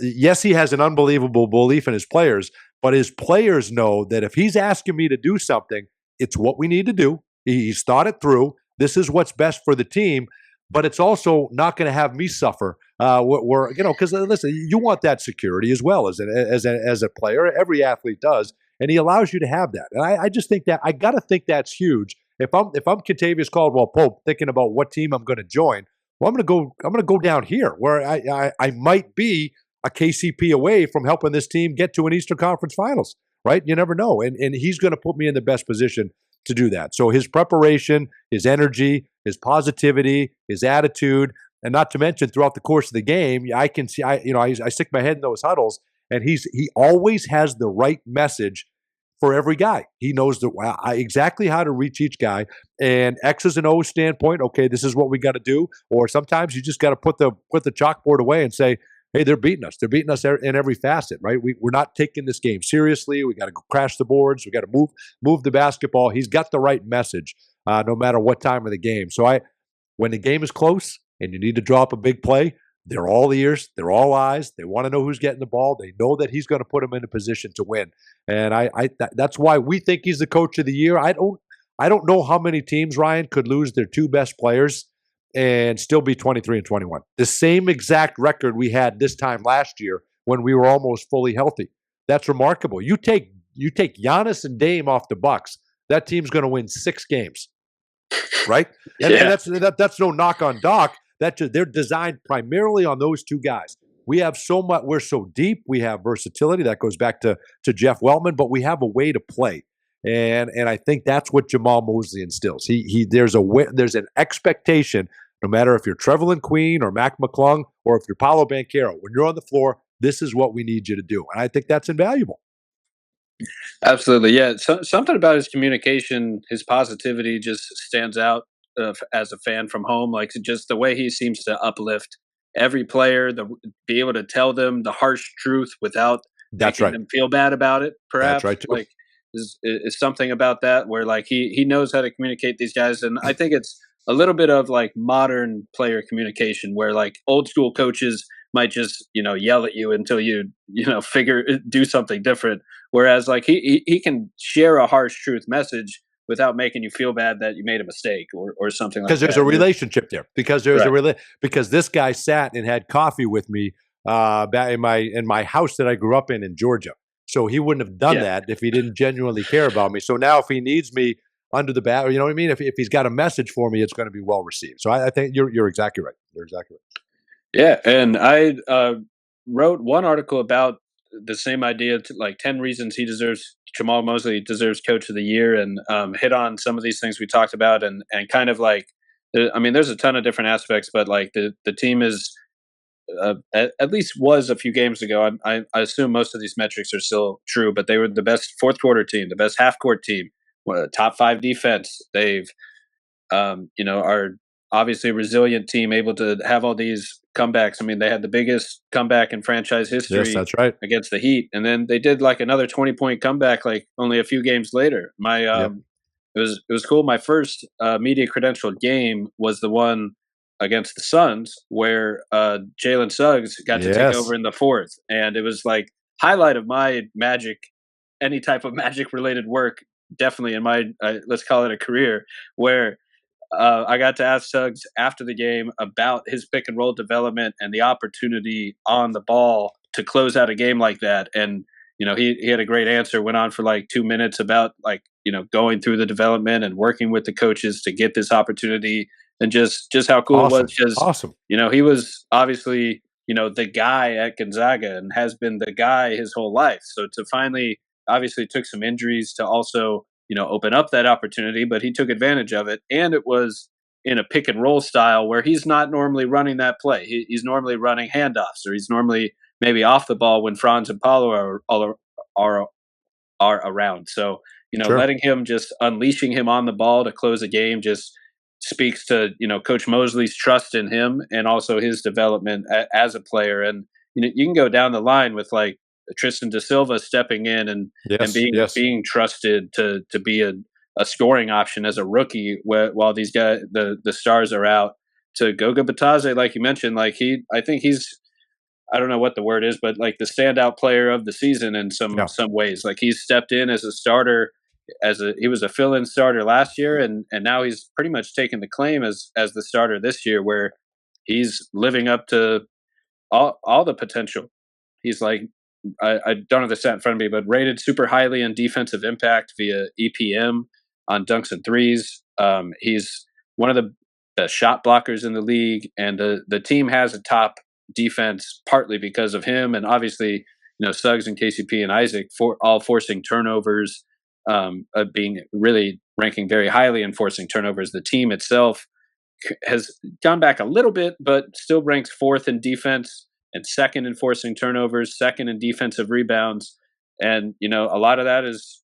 yes, he has an unbelievable belief in his players, but his players know that if he's asking me to do something, it's what we need to do. He's thought it through. This is what's best for the team, but it's also not going to have me suffer. Because listen, you want that security as well as a player. Every athlete does, and he allows you to have that. And I just think that I got to think that's huge. If I'm Kentavious Caldwell-Pope, thinking about what team I'm going to join, well, I'm going to go down here where I might be a KCP away from helping this team get to an Eastern Conference Finals, right? You never know. And he's going to put me in the best position to do that. So his preparation, his energy, his positivity, his attitude, and not to mention throughout the course of the game, I can see, I stick my head in those huddles, and he always has the right message for every guy. He knows exactly how to reach each guy, and X's and O's standpoint. Okay, this is what we got to do. Or sometimes you just got to put the chalkboard away and say, "Hey, they're beating us. They're beating us in every facet, right? We're not taking this game seriously. We got to crash the boards. We got to move the basketball." He's got the right message, no matter what time of the game. So when the game is close and you need to drop a big play, they're all ears, they're all eyes. They want to know who's getting the ball. They know that he's going to put them in a position to win, and that's why we think he's the coach of the year. I don't know how many teams, Ryan, could lose their two best players and still be 23-21. The same exact record we had this time last year when we were almost fully healthy. That's remarkable. You take Giannis and Dame off the Bucks, that team's going to win 6 games, right? And that's no knock on Doc. They're designed primarily on those two guys. We have so much. We're so deep. We have versatility that goes back to Jeff Weltman, but we have a way to play, and I think that's what Jamahl Mosley instills. There's an expectation, no matter if you're Trevelyan Queen or Mac McClung or if you're Paolo Banchero, when you're on the floor, this is what we need you to do, and I think that's invaluable. Absolutely, yeah. Something about his communication, his positivity, just stands out. As a fan from home, like just the way he seems to uplift every player, be able to tell them the harsh truth without making them feel bad about it. Perhaps, that's right too. Like is something about that where like he knows how to communicate these guys, and I think it's a little bit of like modern player communication where like old school coaches might just yell at you until you do something different, whereas like he can share a harsh truth message without making you feel bad that you made a mistake or something like that. Because there's a relationship there. Because because this guy sat and had coffee with me back in my house that I grew up in Georgia. So he wouldn't have done that if he didn't genuinely care about me. So now if he needs me under the bat, you know what I mean? If he's got a message for me, it's going to be well received. So I think you're exactly right. You're exactly right. Yeah, and I wrote one article about the same idea, like 10 reasons Jamahl Mosley deserves Coach of the Year, and hit on some of these things we talked about, and kind of like, I mean, there's a ton of different aspects, but like the team is, at least was a few games ago. I assume most of these metrics are still true, but they were the best fourth quarter team, the best half court team, top 5 defense. They've, are obviously a resilient team, able to have all these comebacks. I mean, they had the biggest comeback in franchise history. Yes, that's right. Against the Heat, and then they did like another 20-point comeback like only a few games later. It was cool. My first media credentialed game was the one against the Suns, where Jalen Suggs got to take over in the fourth, and it was like highlight of my Magic, any type of Magic related work, definitely in my let's call it a career, where I got to ask Suggs after the game about his pick and roll development and the opportunity on the ball to close out a game like that. And, he had a great answer, went on for like 2 minutes about like, going through the development and working with the coaches to get this opportunity, and just how cool it was. Just, awesome. He was obviously, the guy at Gonzaga and has been the guy his whole life. So to finally, obviously took some injuries to also, open up that opportunity, but he took advantage of it. And it was in a pick and roll style where he's not normally running that play. He's normally running handoffs, or he's normally maybe off the ball when Franz and Paolo are around. So, Sure. letting him, just unleashing him on the ball to close a game, just speaks to, Coach Mosley's trust in him and also his development as a player. And, you can go down the line with like Tristan da Silva stepping in and being trusted to be a scoring option as a rookie while these guys, the stars, are out, to Goga Bitadze, like you mentioned. Like I think he's, I don't know what the word is, but like the standout player of the season in some ways. Like he's stepped in as a starter, he was a fill-in starter last year, and now he's pretty much taken the claim as the starter this year, where he's living up to all the potential. He's like, I don't have the stat in front of me, but rated super highly in defensive impact via EPM on dunks and threes. He's one of the best shot blockers in the league, and the team has a top defense partly because of him, and obviously, Suggs and KCP and Isaac all forcing turnovers, being really ranking very highly in forcing turnovers. The team itself has gone back a little bit, but still ranks 4th in defense and 2nd in forcing turnovers, 2nd in defensive rebounds. And, a lot of that is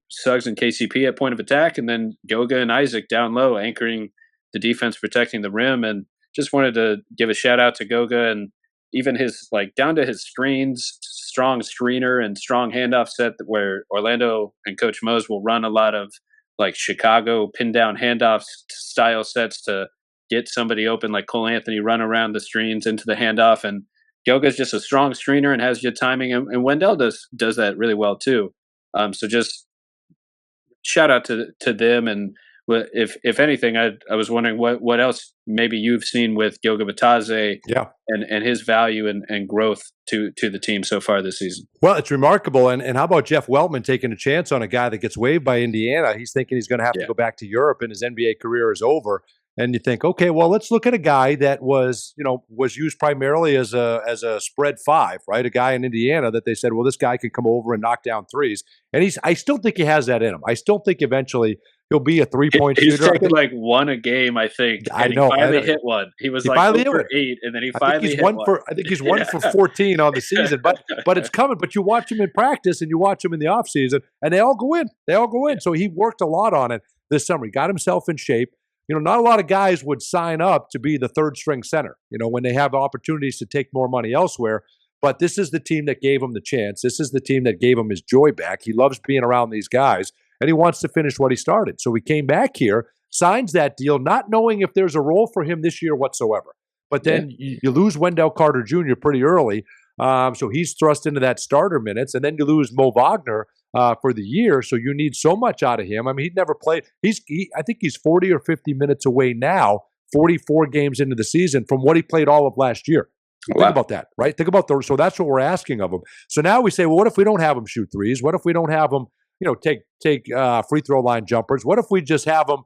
Suggs and KCP at point of attack, and then Goga and Isaac down low, anchoring the defense, protecting the rim. And just wanted to give a shout out to Goga, and even his, like, down to his screens, strong screener and strong handoff set, where Orlando and Coach Mose will run a lot of like Chicago pin down handoffs style sets to get somebody open, like Cole Anthony, run around the screens into the handoff. And Goga's just a strong screener and has good timing, and Wendell does that really well too. So just shout out to them. And if anything, I was wondering what else maybe you've seen with Goga Bitadze, and his value and growth to the team so far this season. Well, it's remarkable. And how about Jeff Weltman taking a chance on a guy that gets waived by Indiana? He's thinking he's going to have to go back to Europe and his NBA career is over. And you think, okay, well, let's look at a guy that was used primarily as a spread 5, right? A guy in Indiana that they said, well, this guy could come over and knock down threes. And I still think he has that in him. I still think eventually he'll be a 3-point shooter. He's taken like one a game, I think. And he finally hit one. He was like 0 for 8, and then he finally hit one. I think he's 1 for 14 on the season, but it's coming. But you watch him in practice and you watch him in the offseason, and they all go in. So he worked a lot on it this summer. He got himself in shape. Not a lot of guys would sign up to be the 3rd string center, when they have opportunities to take more money elsewhere. But this is the team that gave him the chance. This is the team that gave him his joy back. He loves being around these guys, and he wants to finish what he started. So he came back here, signs that deal, not knowing if there's a role for him this year whatsoever. But then you lose Wendell Carter Jr. pretty early. So he's thrust into that starter minutes. And then you lose Mo Wagner for the year. So you need so much out of him. I mean, he'd never played. I think he's 40 or 50 minutes away now, 44 games into the season from what he played all of last year. Wow. Think about that, right? So that's what we're asking of him. So now we say, well, what if we don't have him shoot threes? What if we don't have him, take free throw line jumpers? What if we just have him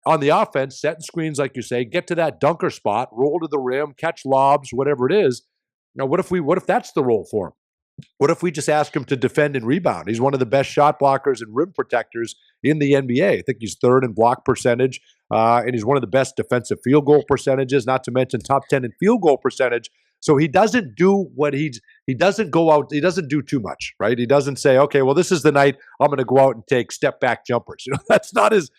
on the offense, setting screens, like you say, get to that dunker spot, roll to the rim, catch lobs, whatever it is? What if that's the role for him? What if we just ask him to defend and rebound? He's one of the best shot blockers and rim protectors in the NBA. I think he's third in block percentage, and he's one of the best defensive field goal percentages, not to mention top 10 in field goal percentage. So he doesn't do what he doesn't go out, he doesn't do too much, right? He doesn't say, okay, well, this is the night I'm going to go out and take step back jumpers. That's not his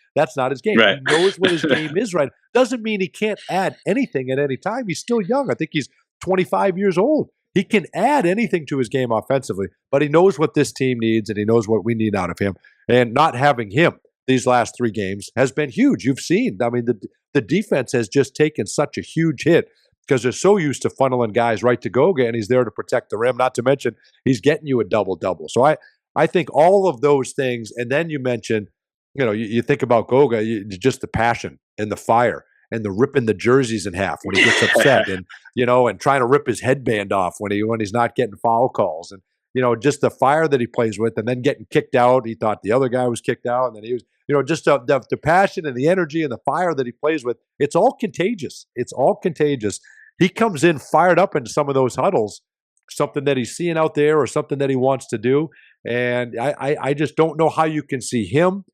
game. Right. He knows what his game is, right? Doesn't mean he can't add anything at any time. He's still young. I think he's 25 years old. He can add anything to his game offensively, but he knows what this team needs and he knows what we need out of him. And not having him these last 3 games has been huge. You've seen, I mean, the defense has just taken such a huge hit because they're so used to funneling guys right to Goga, and he's there to protect the rim, not to mention he's getting you a double-double. So I think all of those things, and then you mentioned, you think about Goga, just the passion and the fire and the ripping the jerseys in half when he gets upset and, and trying to rip his headband off when he's not getting foul calls and, just the fire that he plays with and then getting kicked out. He thought the other guy was kicked out and then he was, just the passion and the energy and the fire that he plays with. It's all contagious. It's all contagious. He comes in fired up into some of those huddles, something that he's seeing out there or something that he wants to do. And I just don't know how you can see him,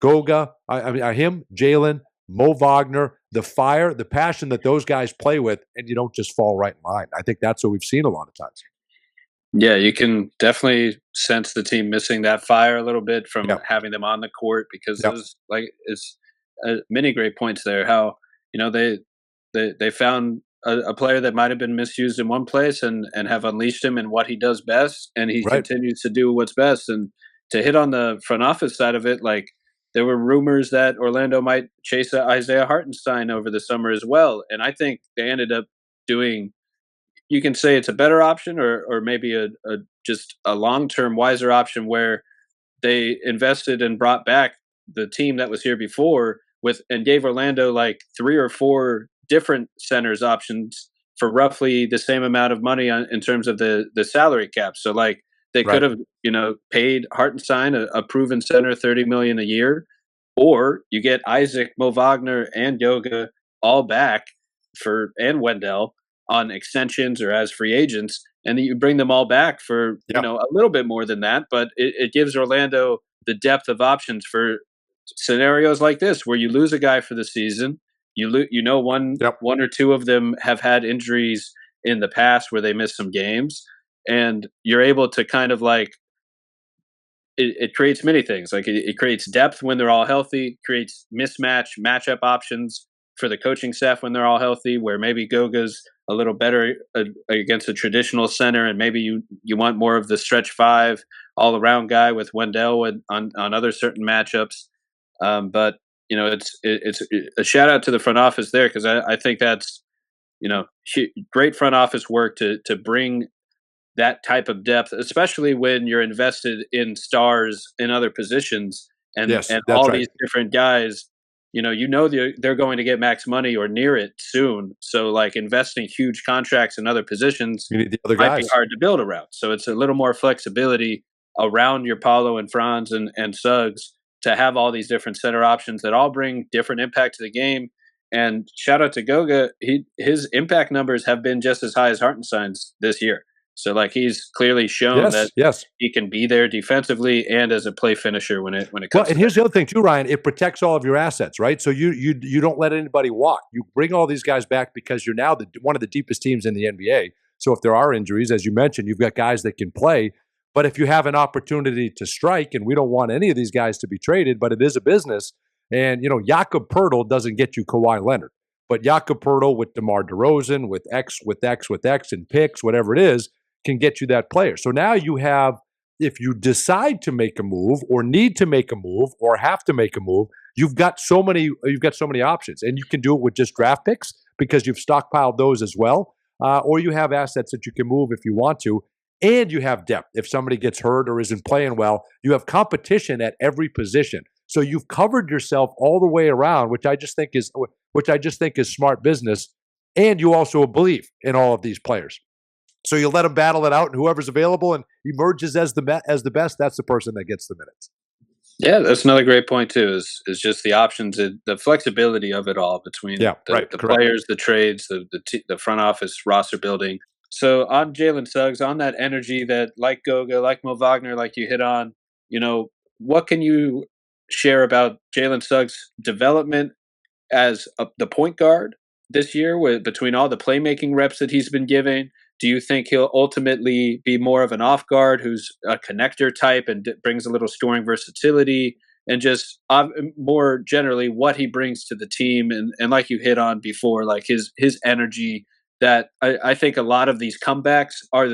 Goga, him, Jalen, Mo Wagner, the fire, the passion that those guys play with, and you don't just fall right in line. I think that's what we've seen a lot of times. Yeah, you can definitely sense the team missing that fire a little bit from having them on the court because it's many great points there. How they found a player that might have been misused in one place and have unleashed him in what he does best, and he continues to do what's best. And to hit on the front office side of it, like there were rumors that Orlando might chase Isaiah Hartenstein over the summer as well, and I think they ended up doing. You can say it's a better option, or maybe just a long-term wiser option where they invested and brought back the team that was here before and gave Orlando like 3 or 4 different centers options for roughly the same amount of money in terms of the salary cap. So like they could have paid Hartenstein, a proven center, $30 million a year, or you get Isaac, Mo Wagner, and Goga all back and Wendell on extensions or as free agents, and then you bring them all back for a little bit more than that, but it gives Orlando the depth of options for scenarios like this where you lose a guy for the season. One or two of them have had injuries in the past where they missed some games, and you're able to kind of like it creates many things. Like it creates depth when they're all healthy, creates matchup options for the coaching staff when they're all healthy, where maybe Goga's a little better against a traditional center, and maybe you want more of the stretch 5 all around guy with Wendell on other certain matchups. But it's a shout out to the front office there, because I think that's great front office work to bring that type of depth, especially when you're invested in stars in other positions and all these different guys. They're going to get max money or near it soon. So like investing huge contracts in other positions might be hard to build around. So it's a little more flexibility around your Paolo and Franz and Suggs to have all these different center options that all bring different impact to the game. And shout out to Goga. His impact numbers have been just as high as Hartenstein's this year. So like he's clearly shown that he can be there defensively and as a play finisher when it comes. Well, and here's the other thing too, Ryan. It protects all of your assets, right? So you don't let anybody walk. You bring all these guys back because you're now one of the deepest teams in the NBA. So if there are injuries, as you mentioned, you've got guys that can play. But if you have an opportunity to strike, and we don't want any of these guys to be traded, but it is a business. And Jakob Poeltl doesn't get you Kawhi Leonard, but Jakob Poeltl with DeMar DeRozan, with X, and picks, whatever it is, can get you that player. So now you have, if you decide to make a move or need to make a move or have to make a move, you've got so many options, and you can do it with just draft picks because you've stockpiled those as well, or you have assets that you can move if you want to, and you have depth. If somebody gets hurt or isn't playing well, you have competition at every position. So you've covered yourself all the way around, which I just think is smart business, and you also believe in all of these players. So you let them battle it out, and whoever's available and emerges as the best, that's the person that gets the minutes. Yeah, that's another great point too. Is just the options, the flexibility of it all between the players, the trades, the front office roster building. So on Jalen Suggs, on that energy that like Goga, like Mo Wagner, like you hit on, what can you share about Jalen Suggs' development as the point guard this year between all the playmaking reps that he's been giving? Do you think he'll ultimately be more of an off guard who's a connector type and brings a little scoring versatility? And just more generally, what he brings to the team, and like you hit on before, like his energy that I think a lot of these comebacks are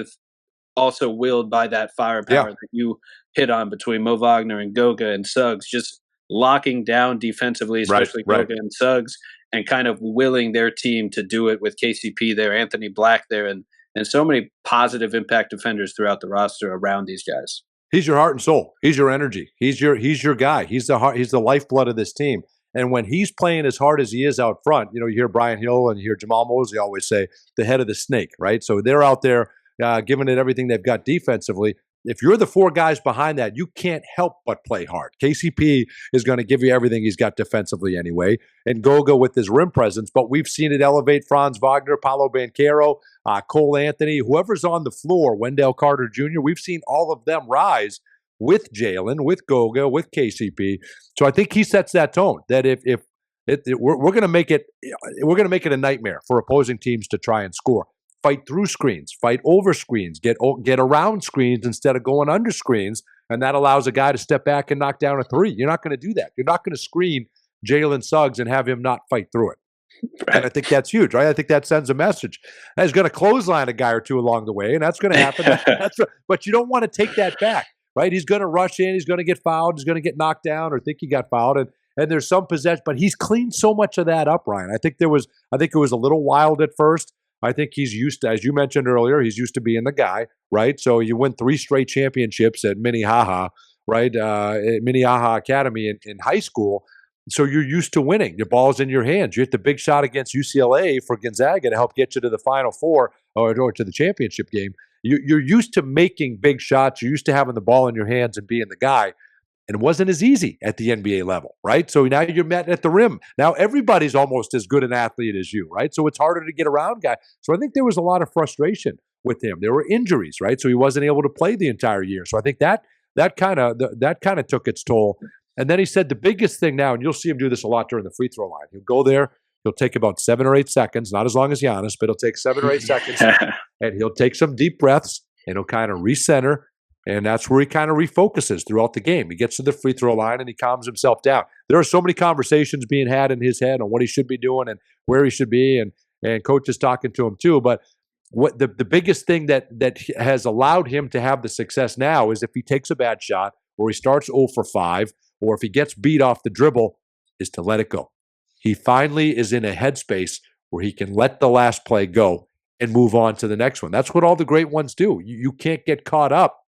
also willed by that firepower that you hit on between Mo Wagner and Goga and Suggs, just locking down defensively, especially Goga and Suggs, and kind of willing their team to do it with KCP there, Anthony Black there, and so many positive impact defenders throughout the roster around these guys. He's your heart and soul. He's your energy. He's your guy. He's the heart. He's the lifeblood of this team. And when he's playing as hard as he is out front, you hear Brian Hill and you hear Jamahl Mosley always say the head of the snake, right? So they're out there giving it everything they've got defensively. If you're the four guys behind that, you can't help but play hard. KCP is going to give you everything he's got defensively anyway, and Goga with his rim presence. But we've seen it elevate Franz Wagner, Paolo Banchero, Cole Anthony, whoever's on the floor, Wendell Carter Jr. We've seen all of them rise with Jalen, with Goga, with KCP. So I think he sets that tone that if we're going to make it, we're going to make it a nightmare for opposing teams to try and score. Fight through screens, fight over screens, get around screens instead of going under screens, and that allows a guy to step back and knock down a three. You're not going to do that. You're not going to screen Jalen Suggs and have him not fight through it. Right. And I think that's huge, right? I think that sends a message. And he's going to clothesline a guy or two along the way, and that's going to happen. But you don't want to take that back, right? He's going to rush in. He's going to get fouled. He's going to get knocked down or think he got fouled. And there's some possession, but he's cleaned so much of that up, Ryan. I think it was a little wild at first. I think he's used to, as you mentioned earlier, he's used to being the guy, right? So you win 3 straight championships at Minnehaha, right? At Minnehaha Academy in high school. So you're used to winning. Your ball's in your hands. You hit the big shot against UCLA for Gonzaga to help get you to the Final Four or to the championship game. You're used to making big shots. You're used to having the ball in your hands and being the guy. And it wasn't as easy at the NBA level, right? So now you're met at the rim. Now everybody's almost as good an athlete as you, right? So it's harder to get around guys. So I think there was a lot of frustration with him. There were injuries, right? So he wasn't able to play the entire year. So I think that kind of took its toll. And then he said the biggest thing now, and you'll see him do this a lot during the free throw line. He'll go there. He'll take about 7 or 8 seconds, not as long as Giannis, but he'll take 7 or 8 seconds, and he'll take some deep breaths, and he'll kind of recenter. And that's where he kind of refocuses throughout the game. He gets to the free throw line and he calms himself down. There are so many conversations being had in his head on what he should be doing and where he should be, and coach is talking to him too. But what the biggest thing that has allowed him to have the success now is if he takes a bad shot or he starts 0 for 5 or if he gets beat off the dribble, is to let it go. He finally is in a headspace where he can let the last play go and move on to the next one. That's what all the great ones do. You can't get caught up.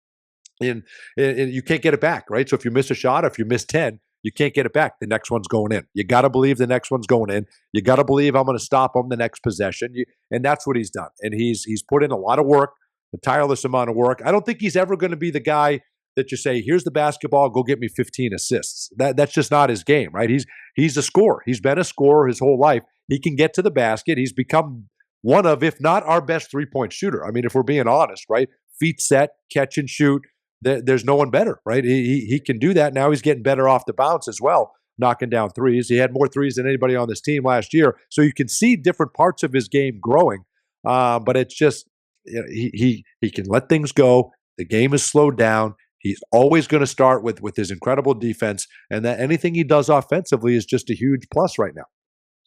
And you can't get it back, right? So if you miss a shot, or if you miss 10, you can't get it back. The next one's going in. You got to believe the next one's going in. You got to believe I'm going to stop him the next possession. And that's what he's done. And he's put in a lot of work, a tireless amount of work. I don't think he's ever going to be the guy that you say, here's the basketball, go get me 15 assists. That's just not his game, right? He's a scorer. He's been a scorer his whole life. He can get to the basket. He's become one of, if not our best three-point shooter. I mean, if we're being honest, right? Feet set, catch and shoot. There's no one better, right? He can do that. Now he's getting better off the bounce as well, knocking down threes. He had more threes than anybody on this team last year. So you can see different parts of his game growing. But it's just, he can let things go. The game is slowed down. He's always going to start with his incredible defense. And that anything he does offensively is just a huge plus right now.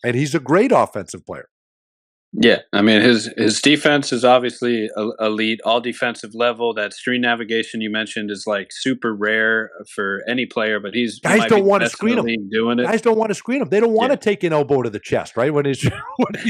And he's a great offensive player. Yeah, I mean, his defense is obviously elite, all defensive level. That screen navigation you mentioned is like super rare for any player, but guys don't want to screen him. Doing it. Guys don't want to screen him. They don't want to take an elbow to the chest, right? When he's when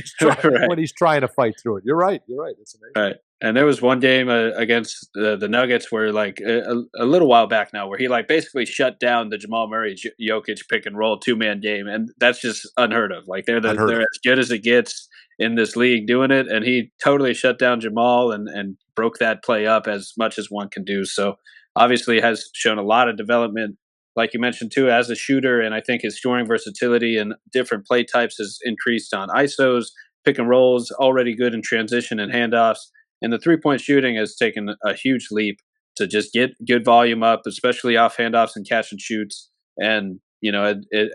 he's trying to fight through it. You're right. It's amazing. Right. And there was one game against the Nuggets where, like, a little while back now, where he, like, basically shut down the Jamal Murray Jokic pick and roll 2-man game, and that's just unheard of. Like, they're as good as it gets in this league doing it, and he totally shut down Jamal and broke that play up as much as one can do. So obviously has shown a lot of development, like you mentioned too, as a shooter, and I think his scoring versatility and different play types has increased on ISOs, pick and rolls, already good in transition and handoffs. And the 3-point shooting has taken a huge leap to just get good volume up, especially off handoffs and catch and shoots. And,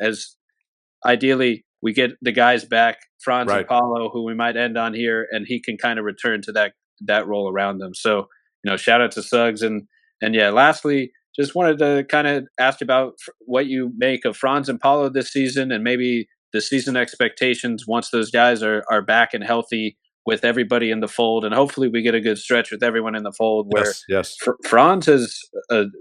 as ideally we get the guys back, Franz and Paolo, who we might end on here, and he can kind of return to that role around them. So, shout out to Suggs. And yeah, lastly, just wanted to kind of ask about what you make of Franz and Paolo this season, and maybe the season expectations once those guys are back and healthy with everybody in the fold. And hopefully we get a good stretch with everyone in the fold where Franz has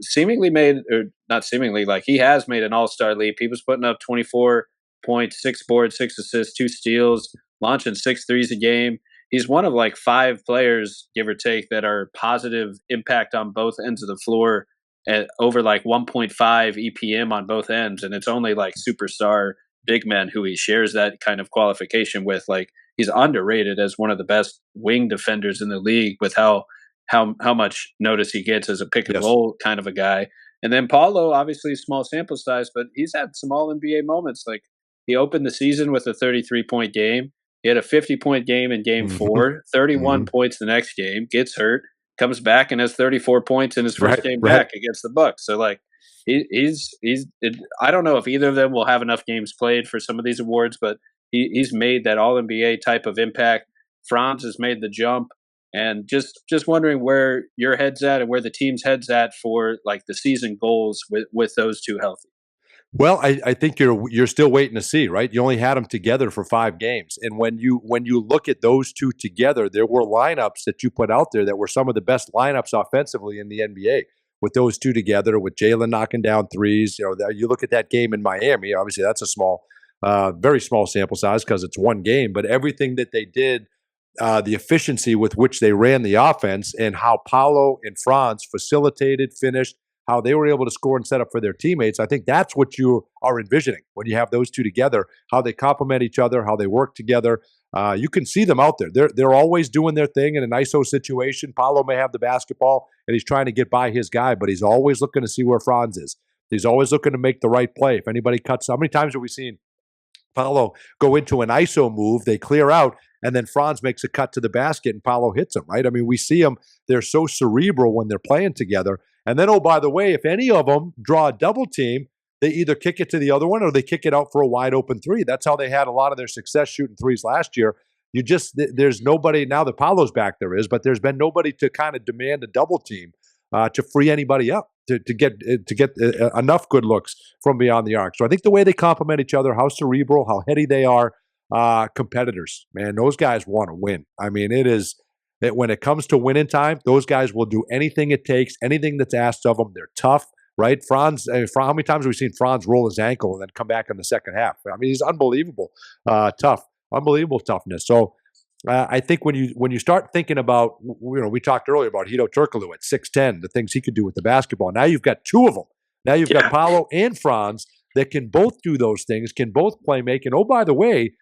seemingly made, or not seemingly, like he has made an all-star leap. He was putting up 24 points, 6 boards, 6 assists, 2 steals, launching 6 threes a game. He's one of like 5 players, give or take, that are positive impact on both ends of the floor at over like 1.5 EPM on both ends. And it's only like superstar big men who he shares that kind of qualification with. Like, he's underrated as one of the best wing defenders in the league with how much notice he gets as a pick and roll kind of a guy. And then Paulo, obviously small sample size, but he's had some all NBA moments. Like, he opened the season with a 33-point game. He had a 50-point game in game 4, 31 points the next game, gets hurt, comes back and has 34 points in his first game back against the Bucks. So like, I don't know if either of them will have enough games played for some of these awards, but he's made that all NBA type of impact. Franz has made the jump, and just wondering where your head's at and where the team's head's at for like the season goals with those two healthy. Well, I think you're still waiting to see, right? You only had them together for 5 games, and when you look at those two together, there were lineups that you put out there that were some of the best lineups offensively in the NBA. With those two together, with Jalen knocking down threes, you look at that game in Miami. Obviously, that's a very small sample size because it's one game. But everything that they did, the efficiency with which they ran the offense, and how Paolo and Franz facilitated, finished, how they were able to score and set up for their teammates. I think that's what you are envisioning when you have those two together, how they complement each other, how they work together. You can see them out there. They're always doing their thing in an ISO situation. Paolo may have the basketball, and he's trying to get by his guy, but he's always looking to see where Franz is. He's always looking to make the right play. If anybody cuts, how many times have we seen Paolo go into an ISO move, they clear out, and then Franz makes a cut to the basket and Paolo hits him, right? I mean, we see them. They're so cerebral when they're playing together. And then, oh, by the way, if any of them draw a double team, they either kick it to the other one or they kick it out for a wide open 3. That's how they had a lot of their success shooting threes last year. There's nobody, now that Paolo's back there is, but there's been nobody to kind of demand a double team to free anybody up to get enough good looks from beyond the arc. So I think the way they complement each other, how cerebral, how heady they are, competitors, man, those guys want to win. I mean, when it comes to winning time, those guys will do anything it takes, anything that's asked of them. They're tough, right? Franz, how many times have we seen Franz roll his ankle and then come back in the second half? I mean, he's unbelievable tough, unbelievable toughness. So I think when you start thinking about, we talked earlier about Hedo Turkoglu at 6'10", the things he could do with the basketball. Now you've got 2 of them. Now you've got Paolo and Franz that can both do those things, can both play make. And oh, by the way,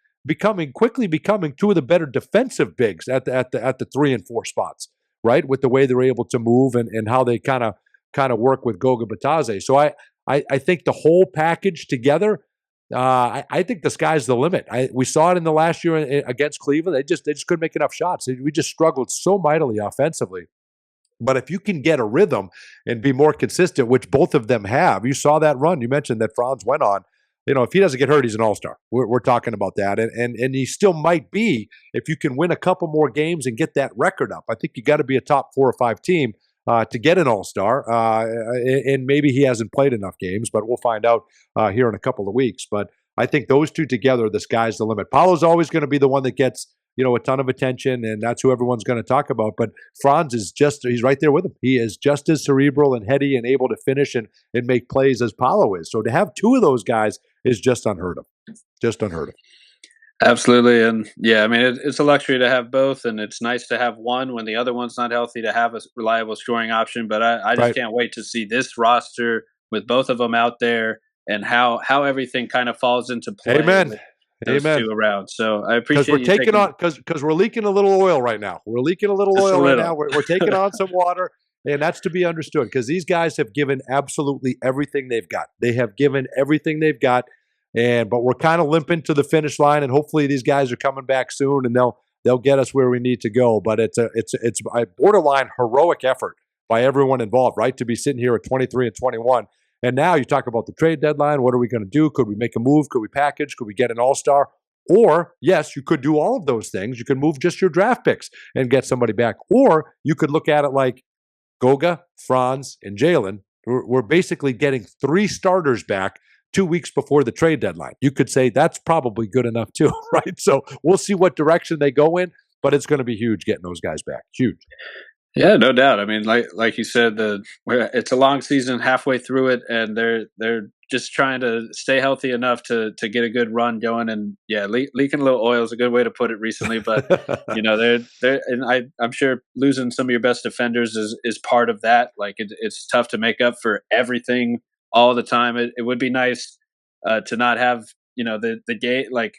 quickly becoming 2 of the better defensive bigs at the 3 and 4 spots, right? With the way they're able to move and how they kind of work with Goga Bitadze. So I think the whole package together, I think the sky's the limit. We saw it in the last year against Cleveland. They just couldn't make enough shots. We just struggled so mightily offensively. But if you can get a rhythm and be more consistent, which both of them have, you saw that run. You mentioned that Franz went on. If he doesn't get hurt, he's an all-star. We're talking about that. And he still might be if you can win a couple more games and get that record up. I think you got to be a top 4 or 5 team to get an all-star. And maybe he hasn't played enough games, but we'll find out here in a couple of weeks. But I think those two together, the sky's the limit. Paolo's always going to be the one that gets a ton of attention, and that's who everyone's going to talk about. But Franz is he's right there with him. He is just as cerebral and heady and able to finish and make plays as Paolo is. So to have 2 of those guys is just unheard of. Just unheard of. Absolutely. And yeah, I mean, it's a luxury to have both, and it's nice to have one when the other one's not healthy, to have a reliable scoring option. But I just can't wait to see this roster with both of them out there and how everything kind of falls into play. Amen. Those 2 around. So I appreciate because we're leaking a little oil right now. We're leaking a little oil right now. We're taking on some water, and that's to be understood because these guys have given absolutely everything they've got. They have given everything they've got, but we're kind of limping to the finish line, and hopefully these guys are coming back soon, and they'll get us where we need to go. But it's a borderline heroic effort by everyone involved, right? To be sitting here at 23-21. And now you talk about the trade deadline. What are we going to do? Could we make a move? Could we package? Could we get an all-star? Or, yes, you could do all of those things. You could move just your draft picks and get somebody back. Or you could look at it like Goga, Franz, and Jalen. We're basically getting 3 starters back 2 weeks before the trade deadline. You could say that's probably good enough too, right? So we'll see what direction they go in, but it's going to be huge getting those guys back. Huge. Yeah, no doubt. I mean, like you said, it's a long season, halfway through it, and they're just trying to stay healthy enough to get a good run going. And yeah, leaking a little oil is a good way to put it recently. But they're and I'm sure losing some of your best defenders is part of that. Like it's tough to make up for everything all the time. It would be nice to not have the game, like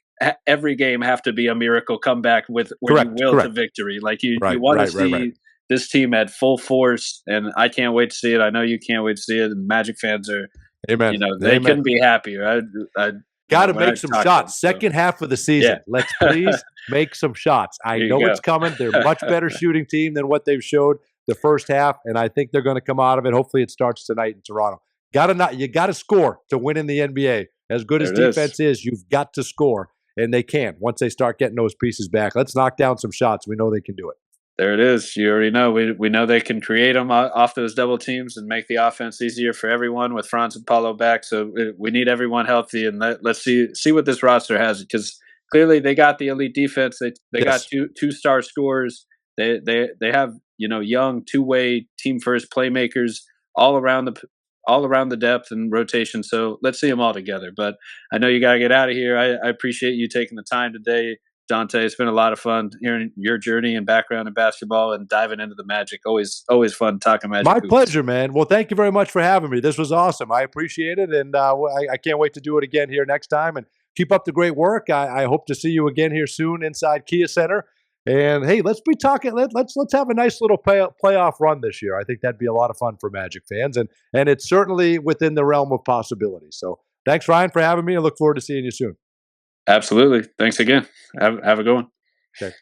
every game have to be a miracle comeback where you will to victory. Like you want to see this team at full force, and I can't wait to see it. I know you can't wait to see it. And Magic fans are, Amen. They couldn't be happier. I got to make some shots. Second half of the season. Yeah. Let's please make some shots. I know it's coming. They're a much better shooting team than what they've showed the first half, and I think they're going to come out of it. Hopefully it starts tonight in Toronto. You got to score to win in the NBA. As good as defense is, you've got to score, and they can once they start getting those pieces back. Let's knock down some shots. We know they can do it. There it is. You already know. We know they can create them off those double teams and make the offense easier for everyone with Franz and Paolo back. So we need everyone healthy, and let's see what this roster has, because clearly they got the elite defense. They got two-star scorers. They have young two-way team first playmakers all around the depth and rotation. So let's see them all together. But I know you got to get out of here. I appreciate you taking the time today, Dante. It's been a lot of fun hearing your journey and background in basketball and diving into the Magic. Always fun talking Magic. My pleasure, man. Well, thank you very much for having me. This was awesome. I appreciate it, and I can't wait to do it again here next time. And keep up the great work. I hope to see you again here soon inside Kia Center. And hey, let's be talking. Let's have a nice little playoff run this year. I think that'd be a lot of fun for Magic fans, and it's certainly within the realm of possibility. So thanks, Ryan, for having me. I look forward to seeing you soon. Absolutely. Thanks again. Have a good one. Okay.